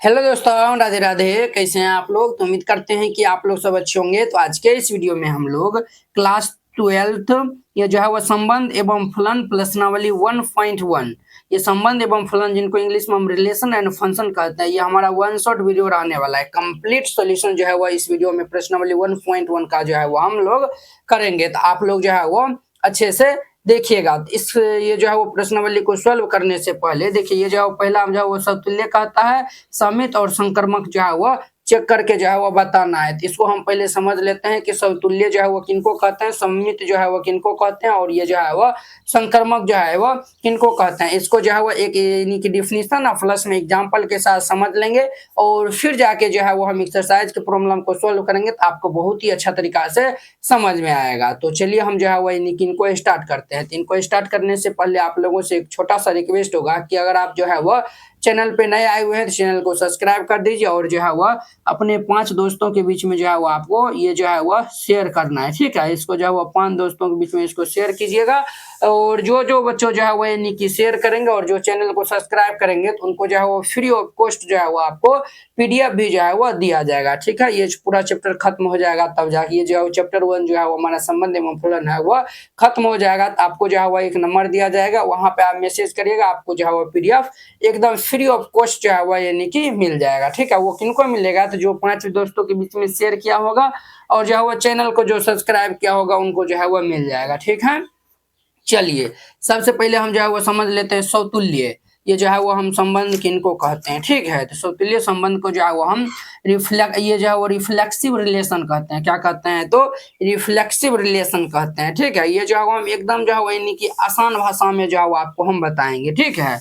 Hello दोस्तों, राधे राधे। कैसे हैं आप लोग? तो उम्मीद करते हैं कि आप लोग सब अच्छे होंगे। तो आज के इस वीडियो में हम लोग क्लास 12th ये जो है वो संबंध एवं फलन प्रश्नावली 1.1 ये संबंध एवं फलन जिनको इंग्लिश में हम रिलेशन एंड फंक्शन कहते हैं, ये हमारा वन शॉट वीडियो रहने वाला है। कंप्लीट सॉल्यूशन जो है वो इस वीडियो में प्रश्नावली 1.1 का जो है वो हम लोग करेंगे। तो आप लोग जो है वो अच्छे से देखिएगा। इस ये जो है वो प्रश्नावली को सॉल्व करने से पहले देखिए, ये जो है पहला जो है वो समतुल्य कहता है, समित और संक्रमक जो है वो चेक करके जो है वो बताना है। तो इसको हम पहले समझ लेते हैं कि समतुल्य जो है वो किनको कहते हैं, समित जो है वो किनको कहते हैं, और ये जो है वो संक्रमक जो है वो किनको कहते हैं। इसको जो है वो एक यानी कि डिफिनीशन और प्लस में एग्जांपल के साथ समझ लेंगे, और फिर जाके जो है वो हम एक्सरसाइज के प्रॉब्लम को सोल्व करेंगे। तो आपको बहुत ही अच्छा तरीका से समझ में आएगा। तो चलिए हम जो है वो यानी कि इनको स्टार्ट करते हैं। तो इनको स्टार्ट करने से पहले आप लोगों से एक छोटा सा रिक्वेस्ट होगा कि अगर आप जो है वो चैनल पे नए आए हुए हैं तो चैनल को सब्सक्राइब कर दीजिए, और जो है वह अपने 5 दोस्तों के बीच में जो है वो आपको ये जो है वह शेयर करना है। ठीक है, इसको जो है वो 5 दोस्तों के बीच में इसको शेयर कीजिएगा। और जो जो बच्चों जो है वो यानी कि शेयर करेंगे और जो चैनल को सब्सक्राइब करेंगे तो उनको जो है वो फ्री ऑफ कॉस्ट जो है वो आपको पीडीएफ भी जो है वो दिया जाएगा। ठीक है, ये पूरा चैप्टर खत्म हो जाएगा तब जाके ये जो है चैप्टर 1 जो है वो हमारा संबंध एवं फलन है वो खत्म हो जाएगा। तो आपको जो है वो एक नंबर दिया जाएगा, वहां पे आप मैसेज करिएगा, आपको जो है वो पीडीएफ एकदम फ्री ऑफ कॉस्ट जो है वो यानी कि मिल जाएगा। ठीक है, वो किनको मिलेगा? तो जो 5 दोस्तों के बीच में शेयर किया होगा और जो है वो चैनल को जो सब्सक्राइब किया होगा उनको जो है वो मिल जाएगा। ठीक है, चलिए सबसे पहले हम जो है वो समझ लेते हैं समतुल्य। ये जो है वो हम संबंध किनको कहते हैं। ठीक है, तो समतुल्य संबंध को जो है वो हम ये जो है वो रिफ्लेक्सिव रिलेशन कहते हैं। क्या कहते हैं? तो रिफ्लेक्सिव रिलेशन कहते हैं। ठीक है, ये जो है वो हम एकदम जो है वो यानी कि आसान भाषा में जो है वो आपको हम बताएंगे। ठीक है,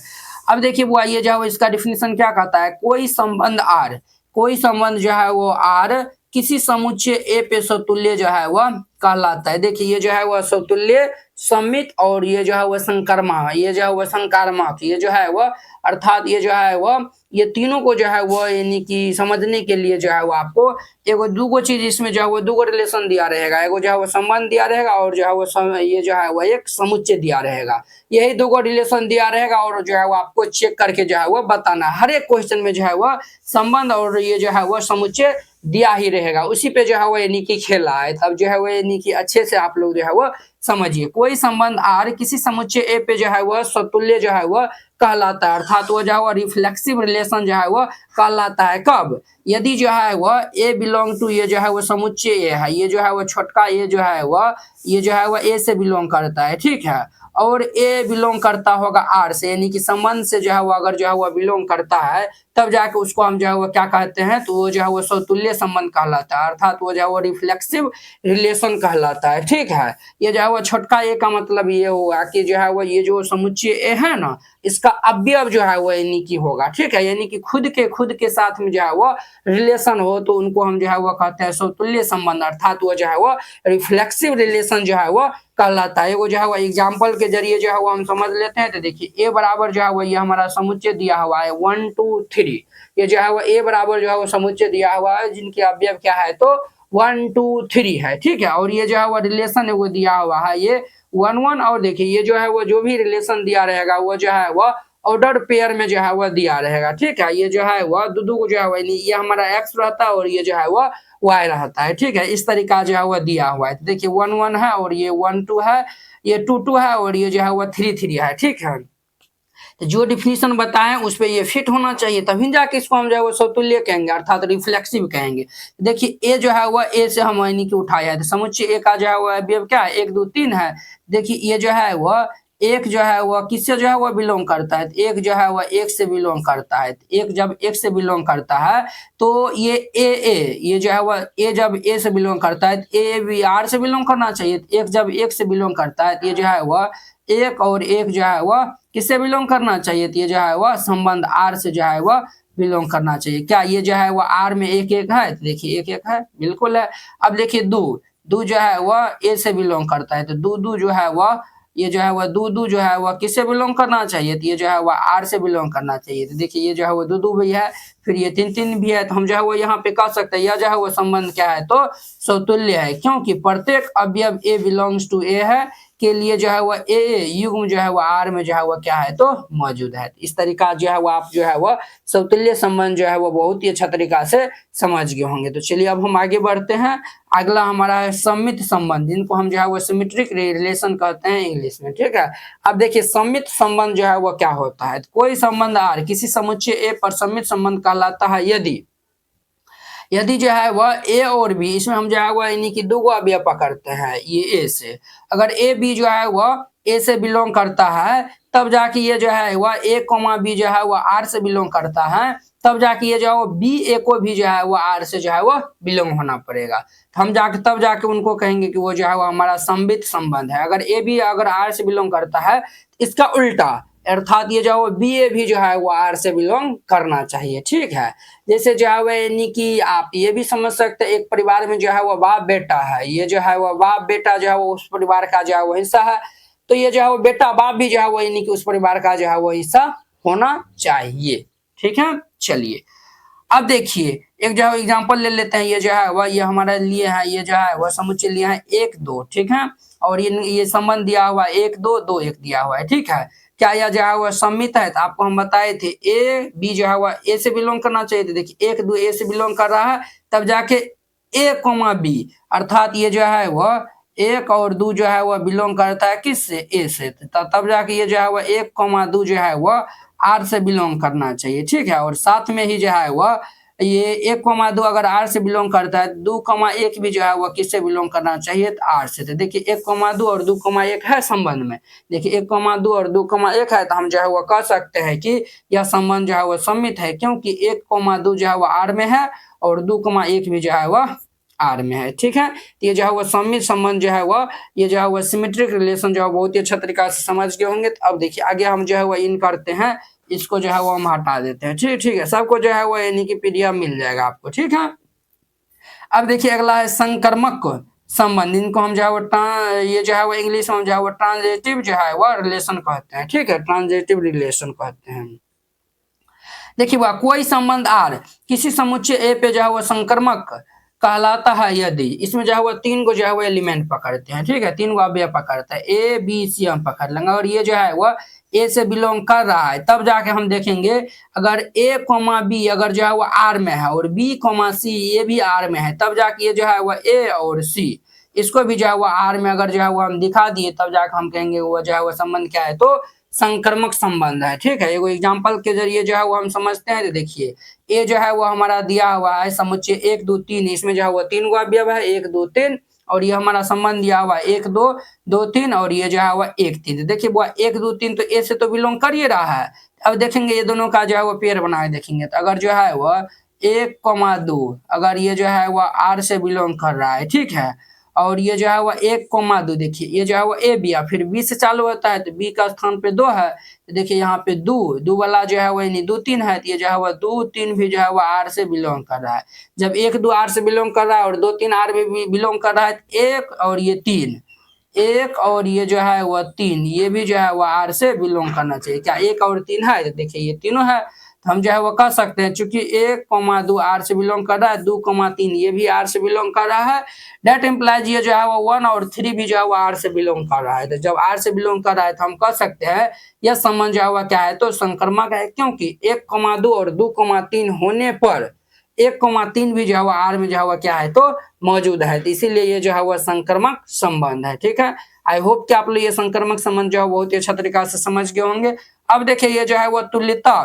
अब देखिए वो ये जो है वो इसका डिफिनीशन क्या कहता है, कोई संबंध आर, कोई संबंध जो है वो आर किसी समुच्चय ए पे समतुल्य जो है वह कहलाता है। देखिए ये जो है वह समतुल्य, समित और ये जो है वह संकर्मक, ये जो है वह संकारमक, ये जो है वह अर्थात ये जो है वह ये तीनों को जो है वह यानी कि समझने के लिए जो है वो आपको एगो दूगो चीज इसमें जो है वो दूगो रिलेशन दिया रहेगा। एगो जो है वो संबंध दिया रहेगा और जो है वो ये जो है वो एक समुच्चय दिया रहेगा। यही दूगो रिलेशन दिया रहेगा और जो है वो आपको चेक करके जो है वो बताना। हर एक क्वेश्चन में जो है वह संबंध और ये जो है वह समुच्चय दिया ही रहेगा, उसी पे जो है वो यानी कि खेला है। तब जो है वो यानी कि अच्छे से आप लोग जो है वो समझिए। कोई संबंध आर किसी समुच्चय ए पे जो है वह समतुल्य जो है वह कहलाता है, अर्थात वो जो है वो रिफ्लेक्सिव रिलेशन जो है वह कहलाता है। कब? यदि जो है वह ए बिलोंग टू ये जो है वो समुच्चय ए है, ये जो है वो छोटका ए जो है वह ये जो है वह ए से बिलोंग करता है। ठीक है, और ए बिलोंग करता होगा आर से, यानी कि संबंध से जो है वो अगर जो है वो बिलोंग करता है तब जाके उसको हम जो है वो क्या कहते हैं, तो वो जो है वो समतुल्य संबंध कहलाता है, अर्थात वो जो है वो रिफ्लेक्सिव रिलेशन कहलाता है। ठीक है, ये जो है वो छोटका ए का मतलब ये हुआ कि जो है वो ये जो समुच्चय ए है ना, इसका अवयव जो है वो यानी कि होगा। ठीक है, यानी कि खुद के साथ में जो है वो रिलेशन हो तो उनको हम जो है वो कहते हैं समतुल्य संबंध, अर्थात वो जो है वो रिफ्लेक्सिव रिलेशन जो है वो कहलाता है। वो जो है वो एग्जाम्पल के जरिए जो है वो हम समझ लेते हैं। तो देखिए ए बराबर जो है वो ये हमारा समुच्चय दिया हुआ है 1 2 3, ये जो है वो ए बराबर जो है वो समुच्चय दिया हुआ है जिनकी अवयव क्या है, तो 1 2 3 है। ठीक है, और ये जो है वो रिलेशन है वो दिया हुआ है ये 1 1, और देखिए ये जो है वो जो भी रिलेशन दिया रहेगा वो जो है वो ऑर्डर पेयर में जो है वो दिया रहेगा। ठीक है, ये जो है वो दो को जो है वो ये हमारा एक्स रहता है और ये जो है वो वाई रहता है। ठीक है, इस तरीका जो है वो दिया हुआ है। तो देखिए 1 1 है और ये 1 2 है, ये 2 2 है और ये जो है वो 3 3 है। ठीक है, तो जो डिफिनीशन बताएं उस पे ये फिट होना चाहिए, तभी जाके इसको हम जो है वो समतुल्य कहेंगे, अर्थात रिफ्लेक्सिव कहेंगे। देखिए ए जो है वो ए से हम यानी कि उठाया है, तो समुच्चय ए का जो है वो अवयव क्या है, 1 2 3 है। देखिए ये जो है वो एक जो है वह किससे जो है वह बिलोंग करता है, एक जो है वह एक से बिलोंग करता है। एक जब एक से बिलोंग करता है तो ये ये जो है वह ए जब ए से बिलोंग करता है तो ए भी आर से बिलोंग करना चाहिए। एक जब एक से बिलोंग करता है तो ये जो है वह एक और एक जो है वह किससे बिलोंग करना चाहिए, तो ये जो है वह संबंध आर से जो है वह बिलोंग करना चाहिए। क्या ये जो है वह आर में एक एक है? तो देखिए एक एक है, बिल्कुल है। अब देखिए दू जो है वह ए से बिलोंग करता है, तो दू जो है वह ये जो है वह दू जो है वह किससे बिलोंग करना चाहिए, तो ये जो है वह आर से बिलोंग करना चाहिए। तो देखिए ये जो है वो दू भी है, फिर ये 3 3 भी है, तो हम जो है वो यहाँ पे कह सकते हैं यह जो है वो संबंध क्या है तो समतुल्य है, क्योंकि प्रत्येक अवयव ए बिलोंग्स टू ए है के लिए जो है वह ए युग्म जो है वह आर में जो है वह क्या है तो मौजूद है। इस तरीका जो है वो आप जो है वह समतुल्य संबंध जो है वो बहुत ही अच्छा तरीका से समझ गए होंगे। तो चलिए अब हम आगे बढ़ते हैं। अगला हमारा है सममित संबंध, जिनको हम जो है वो सिमेट्रिक रिलेशन कहते हैं इंग्लिश में, ठीक है। अब देखिए सममित संबंध जो है वो क्या होता है, कोई संबंध आर किसी समुच्चय ए पर सममित संबंध कहलाता है यदि जो है वह ए और बी, इसमें हम जो है वह यानी कि दो अवयव पकड़ते हैं ये ए से, अगर ए बी जो है वह ए से बिलोंग करता है तब जाके ये जो है वह ए कॉमा बी जो है वह आर से बिलोंग करता है, तब जाके ये जो है बी ए को भी जो है वह आर से जो है वह बिलोंग होना पड़ेगा। तो हम जाके तब जाके उनको कहेंगे कि वो जो है वो हमारा सममित संबंध है। अगर ए बी अगर आर से बिलोंग करता है, इसका उल्टा अर्थात ये जो बी ए भी जो है वो आर से बिलोंग करना चाहिए, ठीक है। जैसे जो है यानी कि आप ये भी समझ सकते हैं एक परिवार में जो है वो बाप बेटा है, ये जो है वो बाप बेटा जो है वो उस परिवार का जो है वो हिस्सा है, तो ये जो है वो बेटा बाप भी जो है वो यानी कि उस परिवार का जो है वो हिस्सा होना चाहिए, ठीक है। चलिए अब देखिए एक जो है एग्जांपल ले लेते हैं, ये जो है वह ये हमारा लिए है, ये जो है वह समुच्चय लिया है 1 2, ठीक है, और ये संबंध दिया हुआ 1 2 2 1 दिया हुआ है, ठीक है। क्या यह जो है वह सममित है, तो आपको हम बताए थे ए बी जो है वह ए से बिलोंग करना चाहिए, तो देखिए 1 2 ए से बिलोंग कर रहा है, तब जाके ए कॉमा बी अर्थात ये जो है वह 1 और 2 जो है वह बिलोंग करता है किससे ए से, तब जाके ये जो है वह 1 2 जो है वह आर से बिलोंग करना चाहिए, ठीक है। और साथ में ही जो है वह ये 1 2 अगर आर से बिलोंग करता है, 2 1 भी जो है वह किससे बिलोंग करना चाहिए तो आर से। तो देखिए 1 2 और 2 1 है संबंध में, देखिए 1 2 और 2 1 है, तो हम जो है वह कह सकते हैं कि यह संबंध जो है वह सममित है, क्योंकि 1 2 जो है वह आर में है और 2 1 भी जो है वह आर में है, ठीक है। तो ये जो है वह सममित संबंध जो है वह ये जो है वह सिमेट्रिक रिलेशन जो है बहुत ही अच्छा तरीका से समझ गए होंगे। तो अब देखिए आगे हम जो है वह इन करते हैं, इसको जो है वो हम हटा देते हैं, ठीक ठीक है। सबको जो है वो यानी कि पीडीएफ मिल जाएगा आपको, ठीक है। अब देखिए अगला है संकर्मक संबंध, इनको हम जो है वो ये जो है वो इंग्लिश में जो है वो ट्रांजिटिव जो है वो रिलेशन कहते हैं, ठीक है, ट्रांजिटिव रिलेशन कहते हैं। देखिए वह कोई संबंध आर किसी समुच्चय ए पे जो है वो संकर्मक कहलाता है यदि इसमें जो है वो 3 को जो है वो एलिमेंट पकड़ते हैं, ठीक है, 3 को अवयव पकड़ता है, ए बी सी हम पकड़ लेंगे, और ये जो है वो ए से बिलोंग कर रहा है, तब जाके हम देखेंगे अगर ए कॉमा बी अगर जो है वो आर में है और बी कॉमा सी ये भी आर में है, तब जाके ये जो है वो ए और सी इसको भी जो है वो आर में अगर जो है वो हम दिखा दिए, तब जाके हम कहेंगे वो जो है वो संबंध क्या है तो संकर्मक संबंध है, ठीक है। एगो एग्जाम्पल के जरिए जो है वो हम समझते हैं। तो देखिए ए जो है वो हमारा दिया हुआ है समुच्चय 1 2 3, इसमें जो है वो 3 को अवयव है 1 2 3, और ये हमारा संबंध दिया हुआ 1 2 2 3, और ये जो है वो 1 3। देखिए वो 1 2 3 तो ए से तो बिलोंग कर ही रहा है। अब देखेंगे ये दोनों का जो है वो पेयर बना के देखेंगे, तो अगर जो है वो 1 2 अगर ये जो है वो आर से बिलोंग कर रहा है, ठीक है, और ये जो है वो 1 2 देखिए ये जो है वो ए बी फिर बी से चालू होता है, तो बी का स्थान पे 2 है, तो देखिए यहाँ पे 2 वाला जो है वो यानी 2 3 है, तो ये जो है वो 2 3 भी जो है वो आर से बिलोंग कर रहा है। जब 1 2 आर से बिलोंग कर रहा है और 2 3 आर में भी बिलोंग कर रहा है, 1 और ये 3 1 और ये जो है वो 3 ये भी जो है वो आर से बिलोंग करना चाहिए। क्या 1 और 3 है, तो देखिए ये तीनों है, तो हम जो है वो कह सकते हैं चूंकि 1 2 आर से बिलोंग कर रहा है, 2 3 ये भी आर से बिलोंग कर रहा है, डेट इम्प्लाइज ये जो है वो 1 और 3 भी जो है वो आर से बिलोंग कर रहा है। तो जब आर से बिलोंग कर रहा है तो हम कह सकते हैं यह संबंध जो है वो क्या है तो संकर्मक है, क्योंकि 1 2 और 2 3 होने पर 1 3 भी जो है वो आर में जो है वो क्या है तो मौजूद है, तो इसीलिए ये जो है वो संकर्मक संबंध है, ठीक है। आई होप कि आप लोग ये संकर्मक संबंध जो है बहुत ही अच्छा तरीका से समझ गए होंगे। अब देखिए ये जो है वो तुल्यता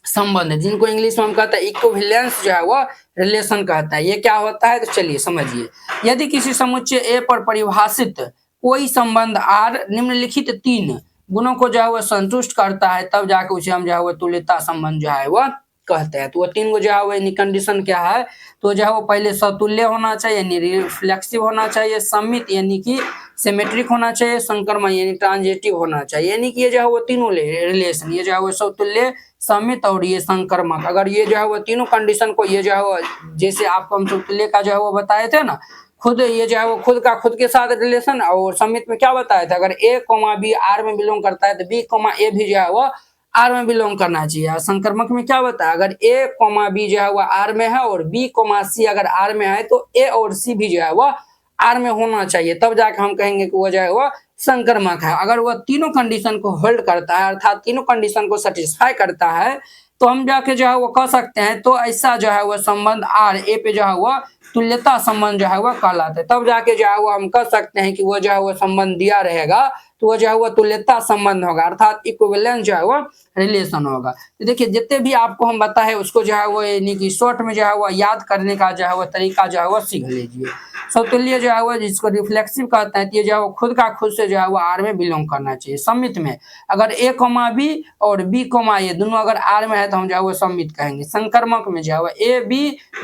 संबंध है, जिनको इंग्लिश में हम कहते हैं इक्विवेलेंस जो है वो रिलेशन कहता है। ये क्या होता है तो चलिए समझिए। यदि किसी समुच्चय ए पर परिभाषित कोई संबंध आर निम्नलिखित 3 गुणों को जो है वो संतुष्ट करता है, तब जाके उसे हम जो है वो तुल्यता संबंध जो है वो कहते हैं। तो वो 3 को जो है वो कंडीशन क्या है तो जो है वो पहले सतुल्य होना चाहिए यानी रिफ्लेक्सिव होना चाहिए, सममित यानी कि सिमेट्रिक होना चाहिए, संकर्मक यानी ट्रांजिटिव होना चाहिए, यानी कि ये जो है वो तीनों रिलेशन ये जो है वो सतुल्य सममित और ये संकर्मक, अगर ये जो है वो तीनों कंडीशन को ये जो है वो जैसे आपको हम सतुल्य का जो है वो बताए थे ना, खुद ये जो है वो खुद के साथ रिलेशन, और सममित में क्या बताया था अगर ए बी आर में बिलोंग करता है तो बी ए भी जो है वो आर में बिलोंग करना चाहिए। संकर्मक में क्या होता है, अगर ए कॉमा बी जो है वह आर में है और बी कॉमा सी अगर आर में है तो ए और सी भी जो है वह आर में होना चाहिए, तब जाकर हम कहेंगे कि वह जो है वह संकर्मक है। अगर वह तीनों कंडीशन को होल्ड करता है अर्थात तीनों कंडीशन को सेटिस्फाई करता है तो हम जाके जो है वो कह सकते हैं तो ऐसा जो है वह संबंध आर ए पे जो है वह तुल्यता संबंध जो है वह कहलाता है। तब जाके जो है वो हम कह सकते हैं कि वो जो है वो संबंध दिया रहेगा तो वो जो है वो तुल्यता संबंध होगा अर्थात इक्विवेलेंस जो है वो रिलेशन होगा। तो देखिए जितने भी आपको हम बताए उसको जो है वो यानी कि शॉर्ट में जो है वो याद करने का जो है वो तरीका जो है वो सीख लीजिए। समतुल्य जो है वो जिसको रिफ्लेक्सिव कहते हैं, ये जो है वो खुद का खुद से जो है वो आर में बिलोंग करना चाहिए। सम्मित में अगर ए कॉमा बी और बी कॉमा ए दोनों अगर आर में है तो हम जो है वो सम्मित कहेंगे। संकर्मक में जो है वो ए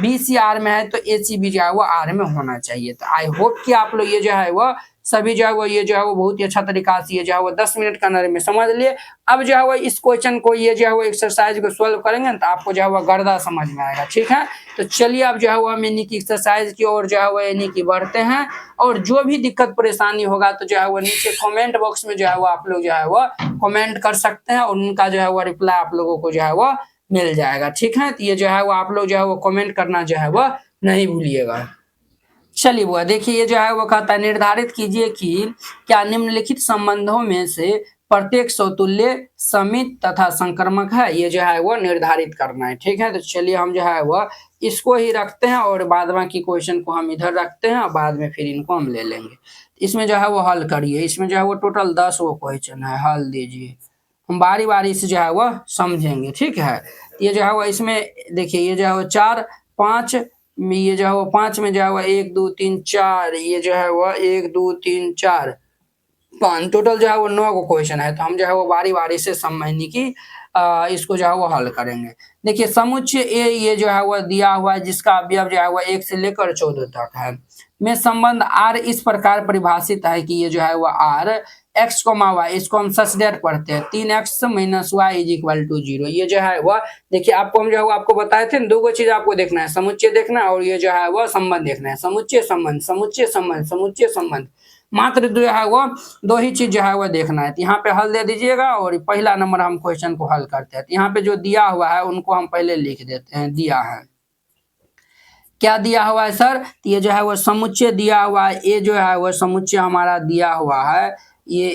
बी सी आर में है तो ए सी बी जो है वो आर में होना चाहिए। तो आई होप कि आप लोग ये जो है वो सभी जो है वो ये जो है वो बहुत ही अच्छा तरीका से ये जो है वो 10 मिनट के अंदर में समझ लिए। अब जो है वो इस क्वेश्चन को ये जो है वो एक्सरसाइज को सॉल्व करेंगे तो आपको जो है वो गर्दा समझ में आएगा। ठीक है, तो चलिए अब जो है वो हम यानी कि एक्सरसाइज की ओर जो है वो यानी कि बढ़ते हैं और जो भी दिक्कत परेशानी होगा तो जो है वो नीचे कमेंट बॉक्स में जो है वो आप लोग जो है वो कमेंट कर सकते हैं और उनका जो है वो रिप्लाई आप लोगों को जो है वो मिल जाएगा। ठीक है, तो ये जो है वो आप लोग जो है वो कमेंट करना जो है वो नहीं भूलिएगा। चलिए बुआ देखिए ये जो है वो कहता है निर्धारित कीजिए कि क्या निम्नलिखित संबंधों में से प्रत्येक समतुल्य समित तथा संकर्मक है, ये जो है वो निर्धारित करना है। ठीक है, तो चलिए हम जो है वो इसको ही रखते हैं और बाद बाकी क्वेश्चन को हम इधर रखते हैं और बाद में फिर इनको हम ले लेंगे। इसमें जो है वो हल करिए, इसमें जो है वो टोटल 10 वो क्वेश्चन है, हल दीजिए, हम बारी बारी से जो है वो समझेंगे। ठीक है, ये जो है वो इसमें देखिए ये जो है वो 4 5 ये जो है वो 5 में जो है वो 1 2 3 4 ये जो है वो 1 2 3 4 5 टोटल जो है वो 9 को क्वेश्चन है। तो हम जो है वो बारी बारी से समझने की इसको जो है वो हल करेंगे। देखिए समुच्चय ए ये जो है वो दिया हुआ है जिसका अवयव जो है वो 1 से लेकर 14 तक है में संबंध आर इस प्रकार परिभाषित है कि ये जो है वो आर एक्स कोमा वाई, इसको हम सच डेट पढ़ते हैं 3x minus Y is equal to 0। ये जो है वह देखिए आपको हम जो है वो आपको बताए थे दो चीज आपको देखना है, समुच्चय देखना है और ये जो है वह संबंध देखना है। समुच्चय संबंध समुच्चय संबंध समुच्चय संबंध मात्र जो है वो दो ही चीज जो है वो देखना है। तो यहाँ पे हल दे दीजिएगा और पहला नंबर हम क्वेश्चन को हल करते हैं। तो यहाँ पे जो दिया हुआ है उनको हम पहले लिख देते हैं। दिया है क्या दिया हुआ है सर, तो ये जो है वो समुच्चय दिया हुआ है, ये जो है वो समुच्चय हमारा दिया हुआ है। ये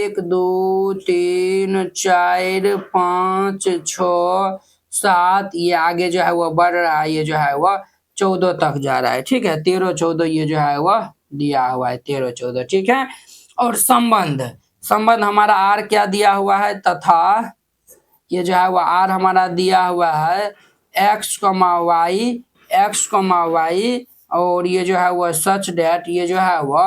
1 2 3 4 5 6 7 ये आगे जो है वो बढ़ रहा है, ये जो है वो 14 तक जा रहा है। ठीक है, 13 14 ये जो है वो दिया हुआ है 13 14। ठीक है, और संबंध संबंध हमारा आर क्या दिया हुआ है तथा ये जो है वो आर हमारा दिया हुआ है एक्स कमा वाई और ये जो है वो सच डेट ये जो है वो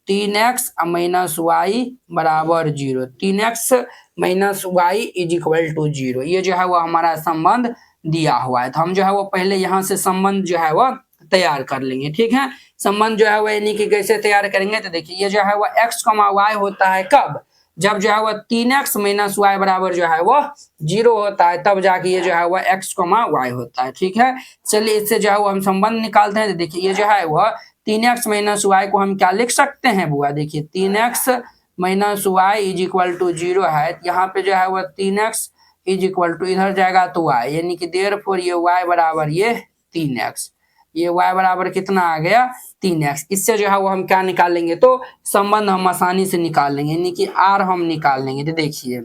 3x माइनस वाई बराबर 0, 3x minus Y is equal to 0। ये जो है वो हमारा संबंध दिया हुआ है। तो हम जो है वो पहले यहाँ से संबंध जो है वो तैयार कर लेंगे। ठीक है, संबंध जो है वो यानी कि कैसे तैयार करेंगे, तो देखिए ये जो है वो x कमा वाई होता है कब, जब जो है वो 3x माइनस वाई बराबर जो है वो 0 होता है, तब जाके ये जो है वो x कमा वाई होता है। ठीक है, चलिए इससे जो है वो हम संबंध निकालते हैं। तो देखिए ये जो है वो 3x माइनस वाई को हम क्या लिख सकते हैं बुआ, देखिए 3x minus Y is equal to 0 है, यहाँ पे जो है वो 3x इज इक्वल टू इधर जाएगा तो y, यानी कि देयरफॉर ये y बराबर ये 3x, ये y बराबर कितना आ गया 3x। इससे जो है वो हम क्या निकाल लेंगे, तो संबंध हम आसानी से निकाल लेंगे, यानी कि r हम निकाल लेंगे। तो देखिए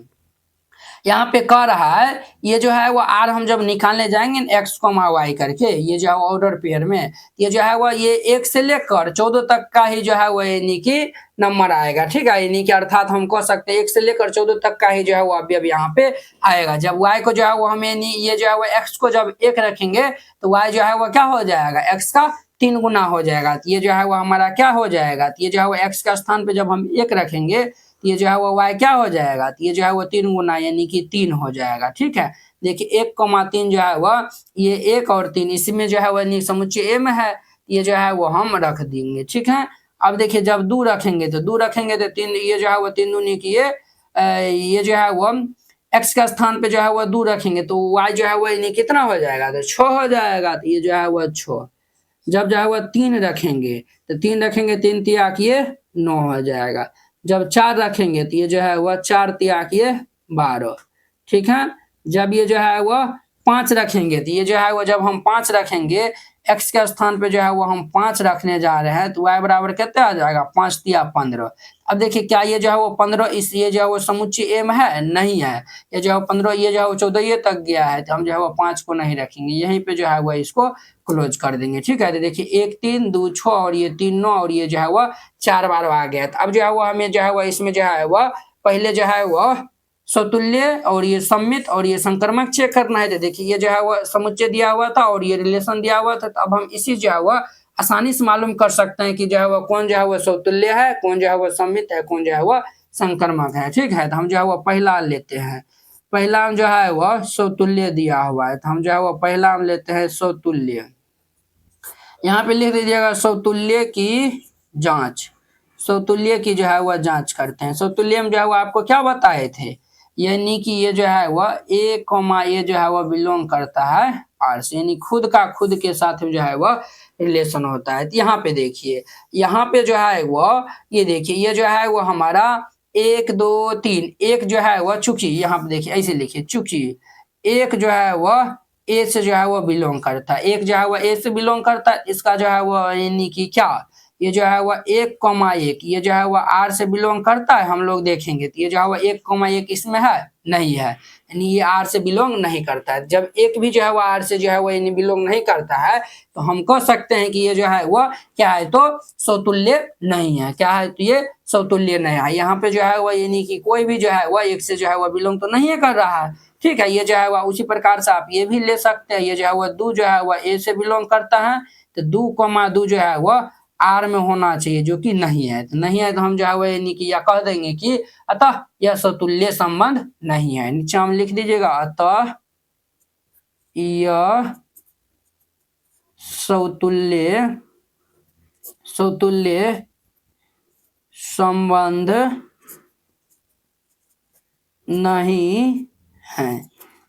यहाँ पे कह रहा है ये जो है वो आर हम जब निकालने जाएंगे एक्स कॉमा वाई करके ये जो है ऑर्डर पेयर में, ये जो है वो ये 1 से लेकर 14 तक का ही जो है वो यानी कि नंबर आएगा। ठीक है, यानी कि अर्थात हम कह सकते हैं 1 से लेकर 14 तक का ही जो है वो अभी यहाँ पे आएगा। जब वाई को जो है वो हमें ये जो है वो एक्स को जब 1 रखेंगे तो वाई जो है वो क्या हो जाएगा, एक्स का 3 गुना हो जाएगा। तो ये जो है वो हमारा क्या हो जाएगा, तो ये जो है वो एक्स का स्थान पे जब हम 1 रखेंगे ये जो है वो y क्या हो जाएगा, तो ये जो है वो 3 गुना यानी कि 3 हो जाएगा। ठीक है, देखिए 1,3 जो है वह ये 1 और 3 इसमें जो है वह समुच्चय a में है, ये जो है वो हम रख देंगे। ठीक है, अब देखिए जब 2 रखेंगे तो 2 रखेंगे तो 3 ये जो है वो 3 दूनी की ये जो है वो x का स्थान पे जो है वो 2 रखेंगे तो y जो है वो यानी कितना हो जाएगा, तो 6 हो जाएगा। तो ये जो है वो 6 जब जो है वो 3 रखेंगे तो 3 रखेंगे 3 तिया किए 9 हो जाएगा। जब 4 रखेंगे तो ये जो है वह 4 तिया किए 12। ठीक है। जब ये जो है वह 5 रखेंगे तो ये जो है वो जब हम 5 रखेंगे x के स्थान पे जो है वो हम 5 रखने जा रहे हैं तो y बराबर कितना आ जाएगा 5 तिया 15। अब देखिए क्या ये जो है वो 15 इस ये जो है वो समुच्चय m है नहीं है, ये जो है 15 ये जो है वो 14 तक गया है तो हम जो है वो 5 को नहीं रखेंगे, यहीं पे जो है वो इसको क्लोज कर देंगे। ठीक है, तो देखिए 1 3 2 6 और ये 3 9 और ये जो है वो 4 बार आ गया। तो अब जो है वो हमें जो है वो इसमें जो है वो पहले जो है वो स्वतुल्य और ये सम्मित और ये संक्रमक चेक करना है। तो देखिए ये जो है वो समुच्चय दिया हुआ था और ये रिलेशन दिया हुआ था, तो अब हम इसी जो है वो आसानी से मालूम कर सकते हैं कि जो है वो कौन जो है वो स्वतुल्य है, कौन जो है वो सम्मित है, कौन जो है वो संक्रमक है। ठीक है, तो हम जो है वो पहला लेते हैं। पहला हम जो है वो स्वतुल्य दिया हुआ है तो हम जो है वो पहला हम लेते हैं स्वतुल्य। यहाँ पे लिख दीजिएगा स्वतुल्य की जांच। स्वतुल्य की जो है वह जांच करते हैं। स्वतुल्य में जो है वो आपको क्या बताए थे, यानी कि ये जो है वह ए कॉमा ये जो है वह बिलोंग करता है आर से, यानी खुद का खुद के साथ जो है वह रिलेशन होता है। तो यहाँ पे देखिए, यहाँ पे जो है वह ये देखिए ये जो है वह हमारा 1 2 3, एक जो है वह चूंकि यहाँ पे देखिए ऐसे लिखिए, चूंकि एक जो है वह ए से जो है वो बिलोंग करता है, एक जो है वो ए से बिलोंग करता है, इसका जो है वो यानी कि क्या ये जो है वो 1,1 ये जो है वो आर से बिलोंग करता है, हम लोग देखेंगे तो ये जो है वो 1,1 इसमें है नहीं है, यानी ये आर से बिलोंग नहीं करता है। जब एक भी जो है वो आर से जो है वो यानी बिलोंग नहीं करता है तो हम कह सकते हैं कि ये जो है वो क्या है तो समतुल्य नहीं है। क्या है तो ये समतुल्य नहीं है। यहाँ पे जो है वो यानी कि कोई भी जो है वो एक से जो है वो बिलोंग तो नहीं कर रहा है। ठीक है, ये जो है वह उसी प्रकार से आप ये भी ले सकते हैं, ये जो है वह 2 जो है वह ए से बिलोंग करता है तो 2,2 जो है वह आर में होना चाहिए, जो कि नहीं है। तो नहीं है तो हम जो है वह यानी कि या कह देंगे कि अतः यह समतुल्य संबंध नहीं है। नीचे हम लिख दीजिएगा अतः यह समतुल्य संबंध नहीं है।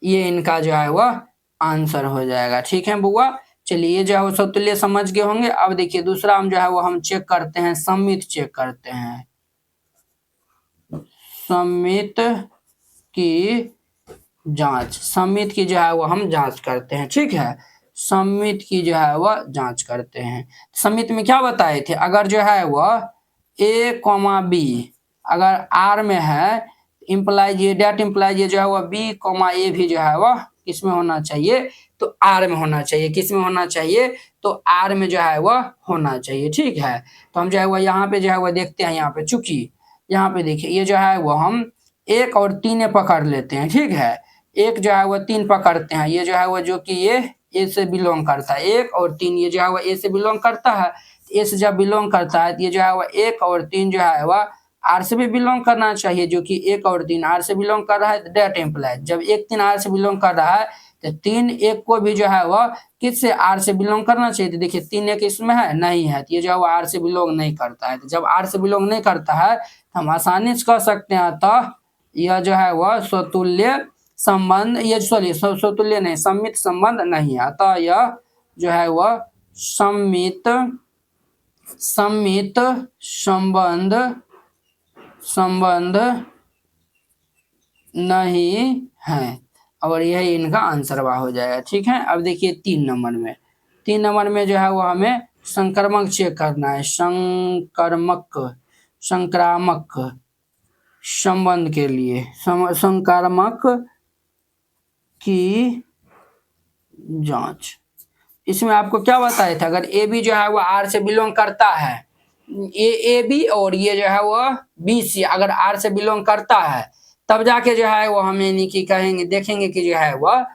ये इनका जो है वह आंसर हो जाएगा। ठीक है बुआ, चलिए जो है वो समतुल्य समझ गए होंगे। अब देखिए दूसरा हम जो है वो हम चेक करते हैं, सम्मित चेक करते हैं। सम्मित की जांच, सम्मित की जो है वो हम जांच करते हैं। ठीक है, सम्मित की जो है वह जांच करते हैं। सम्मित में क्या बताए थे, अगर जो है वह ए कॉमा बी अगर आर में है इम्प्लाइज ये डेट इम्प्लाइज ये जो है वह बी कॉमा ए भी जो है वह किसमें होना चाहिए तो आर में होना चाहिए। किस में होना चाहिए तो आर में जो है वह होना चाहिए। ठीक है, तो हम जो है वह यहाँ पे जो है वह देखते हैं, यहाँ पे चूंकि यहाँ पे देखिए ये जो है वो हम 1 और 3 पकड़ लेते हैं। ठीक है, 1 जो है वह 3 पकड़ते हैं, ये जो है वह जो कि ये ए से बिलोंग करता है, 1 और 3 ये जो है वह ए से बिलोंग करता है। ए से जब बिलोंग करता है तो ये जो है वह 1 और 3 जो है वह आर से भी बिलोंग करना चाहिए, जो कि 1 और 3 आर से बिलोंग कर रहा है तो डेट इम्प्लाइज जब 1 3 आर से बिलोंग कर रहा है तो 3 1 को भी जो है वह किस से आर से बिलोंग करना चाहिए। तो देखिए 3 1 इसमें है नहीं है तो ये जो है वो आर से बिलोंग नहीं करता है। तो जब आर से बिलोंग नहीं करता है तो हम आसानी से कह सकते हैं अतः यह जो है वह स्वतुल्य संबंध ये सॉरी स्वतुल्य नहीं सम्मित संबंध नहीं है। अतः यह जो है वह सम्मित संबंध नहीं है और यही इनका आंसर हो जाएगा। ठीक है, अब देखिए 3 नंबर में जो है वो हमें संक्रामक चेक करना है। संक्रामक संबंध के लिए संक्रामक की जांच। इसमें आपको क्या बताया था, अगर ए बी जो है वो आर से बिलोंग करता है, ए बी और ये जो है वो बी सी अगर आर से बिलोंग करता है तब जाके जो है वो हम यानी कि कहेंगे देखेंगे कि जो है वह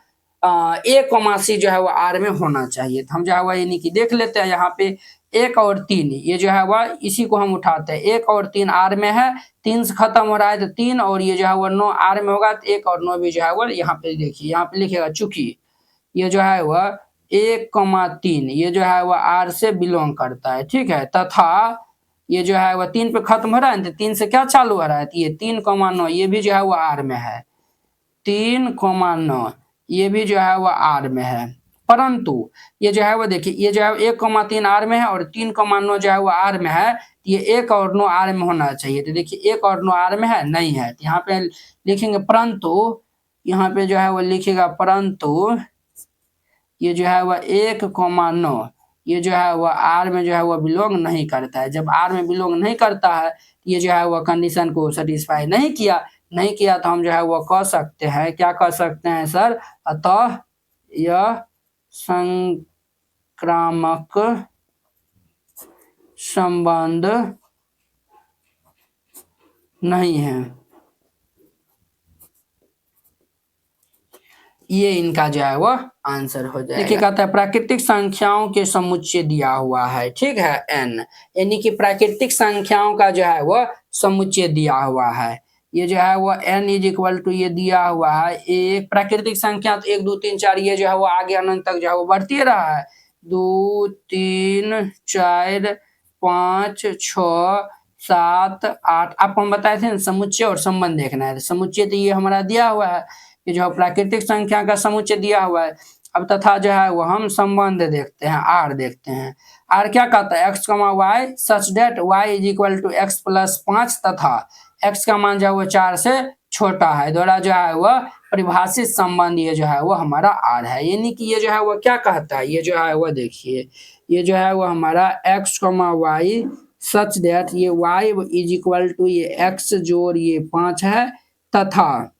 ए कॉमा सी जो है वो आर में होना चाहिए। तो हम जो है वह यानी कि देख लेते हैं यहाँ पे 1 और 3 ये जो है वह इसी को हम उठाते हैं, 1 और 3 आर में है, 3 से खत्म हो रहा है तो 3 और ये जो है वो 9 आर में होगा तो 1 और 9 भी जो है वो यहाँ पे देखिए यहाँ पे लिखेगा चूंकि ये जो है वह 1,3 ये जो है वह आर से बिलोंग करता है। ठीक है, तथा ये जो है वह 3 पे खत्म हो रहा है तो 3 से क्या चालू हो रहा है तो ये 3,9 ये भी जो है वह आर में है, 3,9 ये भी जो है वह आर में है। परंतु ये जो है वो देखिए ये जो है 1,3 आर में है और 3,9 जो है वो आर में है, ये 1 और 9 आर में होना चाहिए। तो देखिए 1 और 9 आर में है नहीं है तो यहाँ पे लिखेंगे परंतु यहाँ पे जो है वो लिखेगा परंतु ये जो है वह 1,9 ये जो है वह आर में जो है वह बिलोंग नहीं करता है। जब आर में बिलोंग नहीं करता है ये जो है वह कंडीशन को सेटिस्फाई नहीं किया तो हम जो है वह कह सकते हैं, क्या कह सकते हैं सर, अतः यह संक्रामक संबंध नहीं है। ये इनका जो है वो आंसर हो जाएगा। देखिए कहता है प्राकृतिक संख्याओं के समुच्चय दिया हुआ है, ठीक है, n, यानी कि प्राकृतिक संख्याओं का जो है वो समुच्चय दिया हुआ है। ये जो है वो n इज इक्वल टू ये दिया हुआ है एक प्राकृतिक संख्या तो 1 2 3 4 ये जो है वो आगे अनंत तक जो है वो बढ़ती रहा है, 2 3 4 5 6 7 8। आपको हम बताए थे समुच्चय और संबंध देखना है। समुच्चय तो ये हमारा दिया हुआ है, ये जो प्राकृतिक संख्या का समुच्चय दिया हुआ है। अब तथा जो है वो हम संबंध देखते हैं, आर देखते हैं। आर क्या कहता है, X comma Y such that Y is equal to X plus 5 तथा एक्स का मान जो है वो 4 से छोटा है द्वारा जो है वह परिभाषित संबंध ये जो है वो हमारा आर है। यानी कि ये जो है वो क्या कहता है, ये जो है वो देखिए ये जो है वो हमारा x comma Y such date ये वाई इज इक्वल टू ये एक्स जोड़ ये 5 है तथा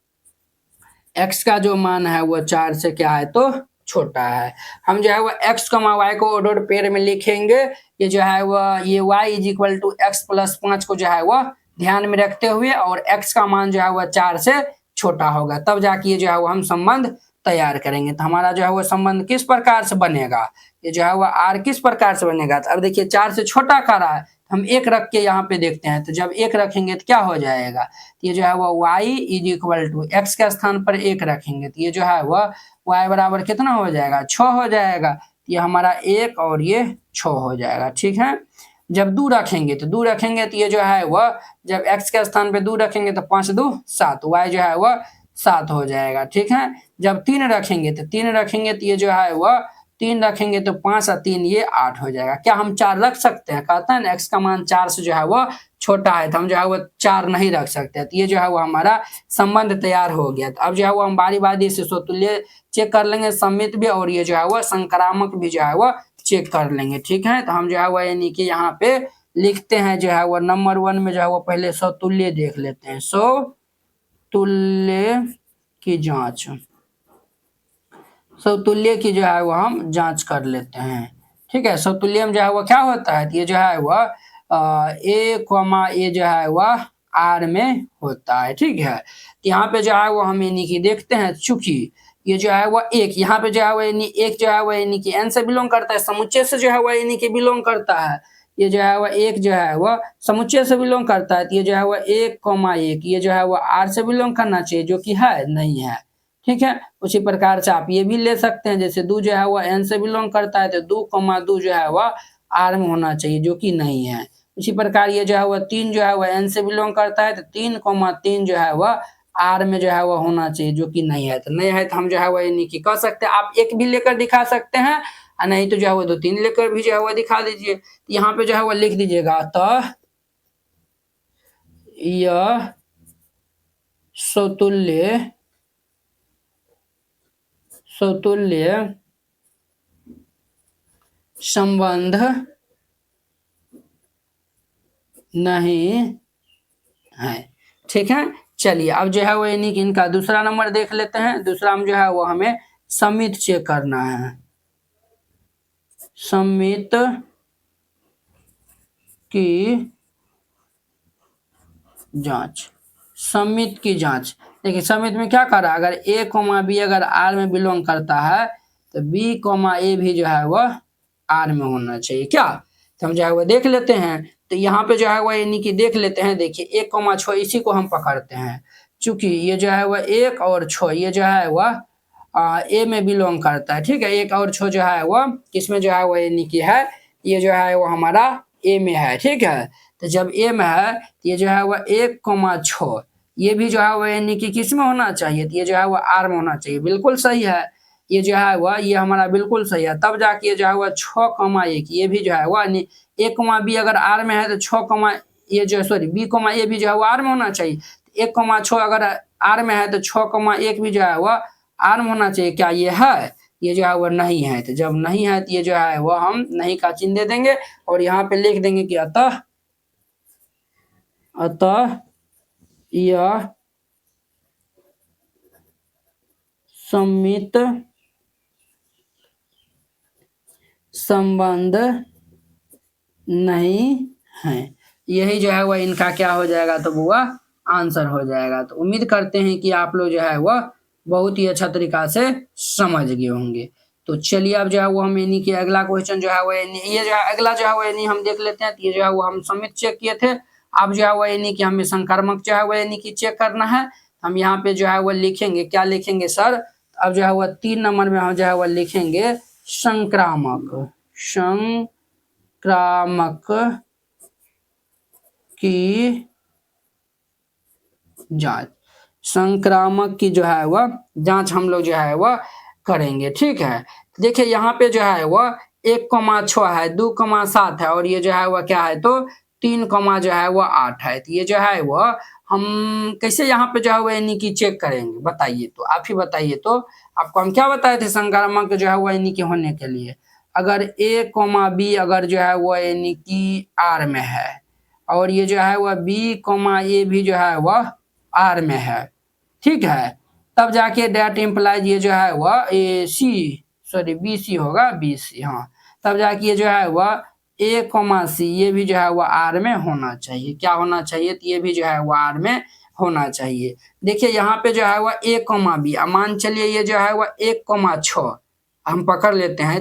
x का जो मान है वो 4 से क्या है तो छोटा है। हम जो है वो x कमा वाई को ऑर्डर पेयर में लिखेंगे। ये जो है वो ये y is equal to X plus 5 को जो है वो ध्यान में रखते हुए और x का मान जो है वो 4 से छोटा होगा, तब जाके ये जो है वो हम संबंध तैयार करेंगे। तो हमारा जो है वो संबंध किस प्रकार से बनेगा, ये जो है वो r किस प्रकार से बनेगा। तो अब देखिए 4 से छोटा का रहा है, हम 1 रख के यहाँ पे देखते हैं। तो जब 1 रखेंगे तो क्या हो जाएगा, तो ये जो है वो y is equal to x के स्थान पर 1 रखेंगे तो ये जो है वह y बराबर कितना हो जाएगा 6 हो जाएगा। तो ये हमारा 1 और ये 6 हो जाएगा, ठीक है। जब 2 रखेंगे तो 2 रखेंगे तो ये जो है वह जब x के स्थान पे 2 रखेंगे तो 5 2 7 y जो है वह 7 हो जाएगा, ठीक है। जब 3 रखेंगे तो 3 रखेंगे तो ये जो है वह 3 रखेंगे तो 5 और 3 ये 8 हो जाएगा। क्या हम 4 रख सकते हैं, कहता है ना x का मान 4 से जो है वो छोटा है तो हम जो है वो 4 नहीं रख सकते। तो ये जो है वो हमारा संबंध तैयार हो गया। तो अब जो है वो हम बारी बारी से स्वतुल्य चेक कर लेंगे, सम्मित भी और ये जो है वो संक्रामक भी जो है वो चेक कर लेंगे, ठीक है। तो हम जो है वो यानी कि यहाँ पे लिखते हैं जो है वो नंबर 1 में जो है वो पहले स्वतुल्य देख लेते हैं। स्वतुल्य की जांच, स्वतुल्य की जो है वो हम जांच कर लेते हैं, ठीक है। स्वतुल्य में जो है वो क्या होता है, ये जो है वह ए कॉमा ए जो है वह आर में होता है, ठीक है। तो यहाँ पे जो है वो हम यानी कि देखते हैं, चूंकि ये जो है वह एक यहाँ पे जो है वह यानी एक जो है वह यानी कि एन से बिलोंग करता है, समुच्चय से जो है वह यानी कि बिलोंग करता है। ये जो है वह एक जो है वह समुच्चय से बिलोंग करता है, तो ये जो है वह 1,1 ये जो है वह आर से बिलोंग करना चाहिए, जो कि है नहीं है, ठीक है। उसी प्रकार से आप ये भी ले सकते हैं, जैसे 2 जो है वह एन से बिलोंग करता है तो 2,2 जो है वह आर में होना चाहिए, जो कि नहीं है। उसी प्रकार ये जो है वह 3 जो है वह एन से बिलोंग करता है तो 3,3 जो है वह आर में जो है वह होना चाहिए, जो कि नहीं है। तो नहीं है तो हम जो है वह यानी कि कह सकते हैं, आप एक भी लेकर दिखा सकते हैं और नहीं तो जो है वो 2 3 लेकर भी जो है वह दिखा दीजिए। यहाँ पे जो है वह लिख दीजिएगा, तो यह स्वतुल्य संबंध नहीं है, ठीक है। चलिए अब जो है वो यानी कि इनका दूसरा नंबर देख लेते हैं। दूसरा में जो है वो हमें सम्मित चेक करना है, सम्मित की जांच। सम्मित की जांच देखिए सम्मित में क्या कर रहा है, अगर ए कॉमा बी अगर आर में बिलोंग करता है तो बी कॉमा ए भी जो है वह आर में होना चाहिए, क्या। तो हम जो है वो देख लेते हैं। तो यहाँ पे जो है वह यानी कि देख लेते हैं, देखिए 1,6 इसी को हम पकड़ते हैं, चूंकि ये जो है वह 1 और 6 ये जो है वह ए में बिलोंग करता है, ठीक है। 1 और 6 जो है वह किस में जो है वह यानी कि है, ये जो है वो हमारा ए में है, ठीक है। तो जब ए में है तो ये जो है वह 1,6 ये भी जो है वह यानी कि किस में होना चाहिए, तो ये जो है वह आर में होना चाहिए, बिल्कुल सही है। ये जो है वह ये हमारा बिल्कुल सही है। तब जाके ये जो है वह 6,1 ये भी जो है वह 1,b अगर आर में है तो 6, ये जो सॉरी b, ए भी जो है वो आर में होना चाहिए। 1,6 अगर आर में है तो 6,1 भी जो है वह आर में होना चाहिए। क्या ये है? ये जो है वह नहीं है। तो जब नहीं है तो ये जो है वह हम नहीं का चिन्ह दे देंगे और यहाँ पे लिख देंगे कि अतः यह सममित संबंध नहीं है। यही जो है वह इनका क्या हो जाएगा, तो वो आंसर हो जाएगा। तो उम्मीद करते हैं कि आप लोग जो है वह बहुत ही अच्छा तरीका से समझ गए होंगे। तो चलिए अब जो है वो हम यानी कि अगला क्वेश्चन जो है वो ये जो है अगला जो है वो यानी हम देख लेते हैं। तो ये जो है वो हम समित चेक किए थे। अब जो है वो यानी कि हमें संक्रामक जो है वो यानी कि चेक करना है। हम यहाँ पे जो है वो लिखेंगे, क्या लिखेंगे सर? अब जो है वो 3 नंबर में हम जो है वो लिखेंगे संक्रामक। संक्रामक की जांच, संक्रामक की जो है वह जांच हम लोग जो है वह करेंगे। ठीक है, देखिए यहाँ पे जो है वह 1,6 है, 2,7 है और ये जो है वह क्या है, तो 3, जो है वह 8 है। तो ये जो है वह हम कैसे यहाँ पे जो है वह यानी कि चेक करेंगे, बताइए तो, आप ही बताइए तो। आपको हम क्या बताए थे संक्रामक जो है वह यानी कि होने के लिए, अगर A, B अगर जो है वह यानी कि R में है और ये जो है वह B, A भी जो है वह R में है, ठीक है, तब जाके डेट इम्प्लाइज ये जो है वह BC होगा, BC, हाँ, तब जाके ये जो है वह A, C ये भी जो है वह R में होना चाहिए। क्या होना चाहिए? तो ये भी जो है वह R में होना चाहिए। देखिए यहाँ पे जो है वह A, B, मान चलिए ये जो है वह 1,6 हम पकड़ लेते हैं,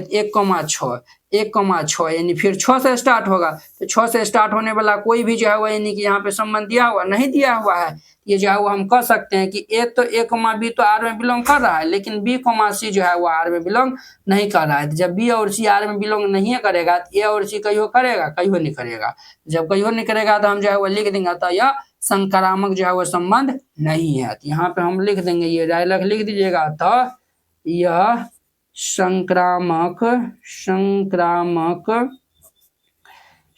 1,6 यानी फिर 6 से स्टार्ट होगा। तो 6 से स्टार्ट होने वाला कोई भी जो है वो यानी कि यहाँ पे संबंध दिया हुआ नहीं दिया हुआ है। ये जो है वो हम कह सकते हैं कि A, तो A, B तो R में बिलोंग कर रहा है, लेकिन B, C जो है वो R में बिलोंग नहीं कर रहा है। तो जब B और C R में बिलोंग नहीं करेगा तो A और C कहियो करेगा, कहियो नहीं करेगा। जब कहियो नहीं करेगा तो हम जो है वो लिख देंगे तो यह संक्रामक जो है वो संबंध नहीं है। तो यहाँ पे हम लिख देंगे, ये डायलॉग लिख दीजिएगा, तो यह संक्रामक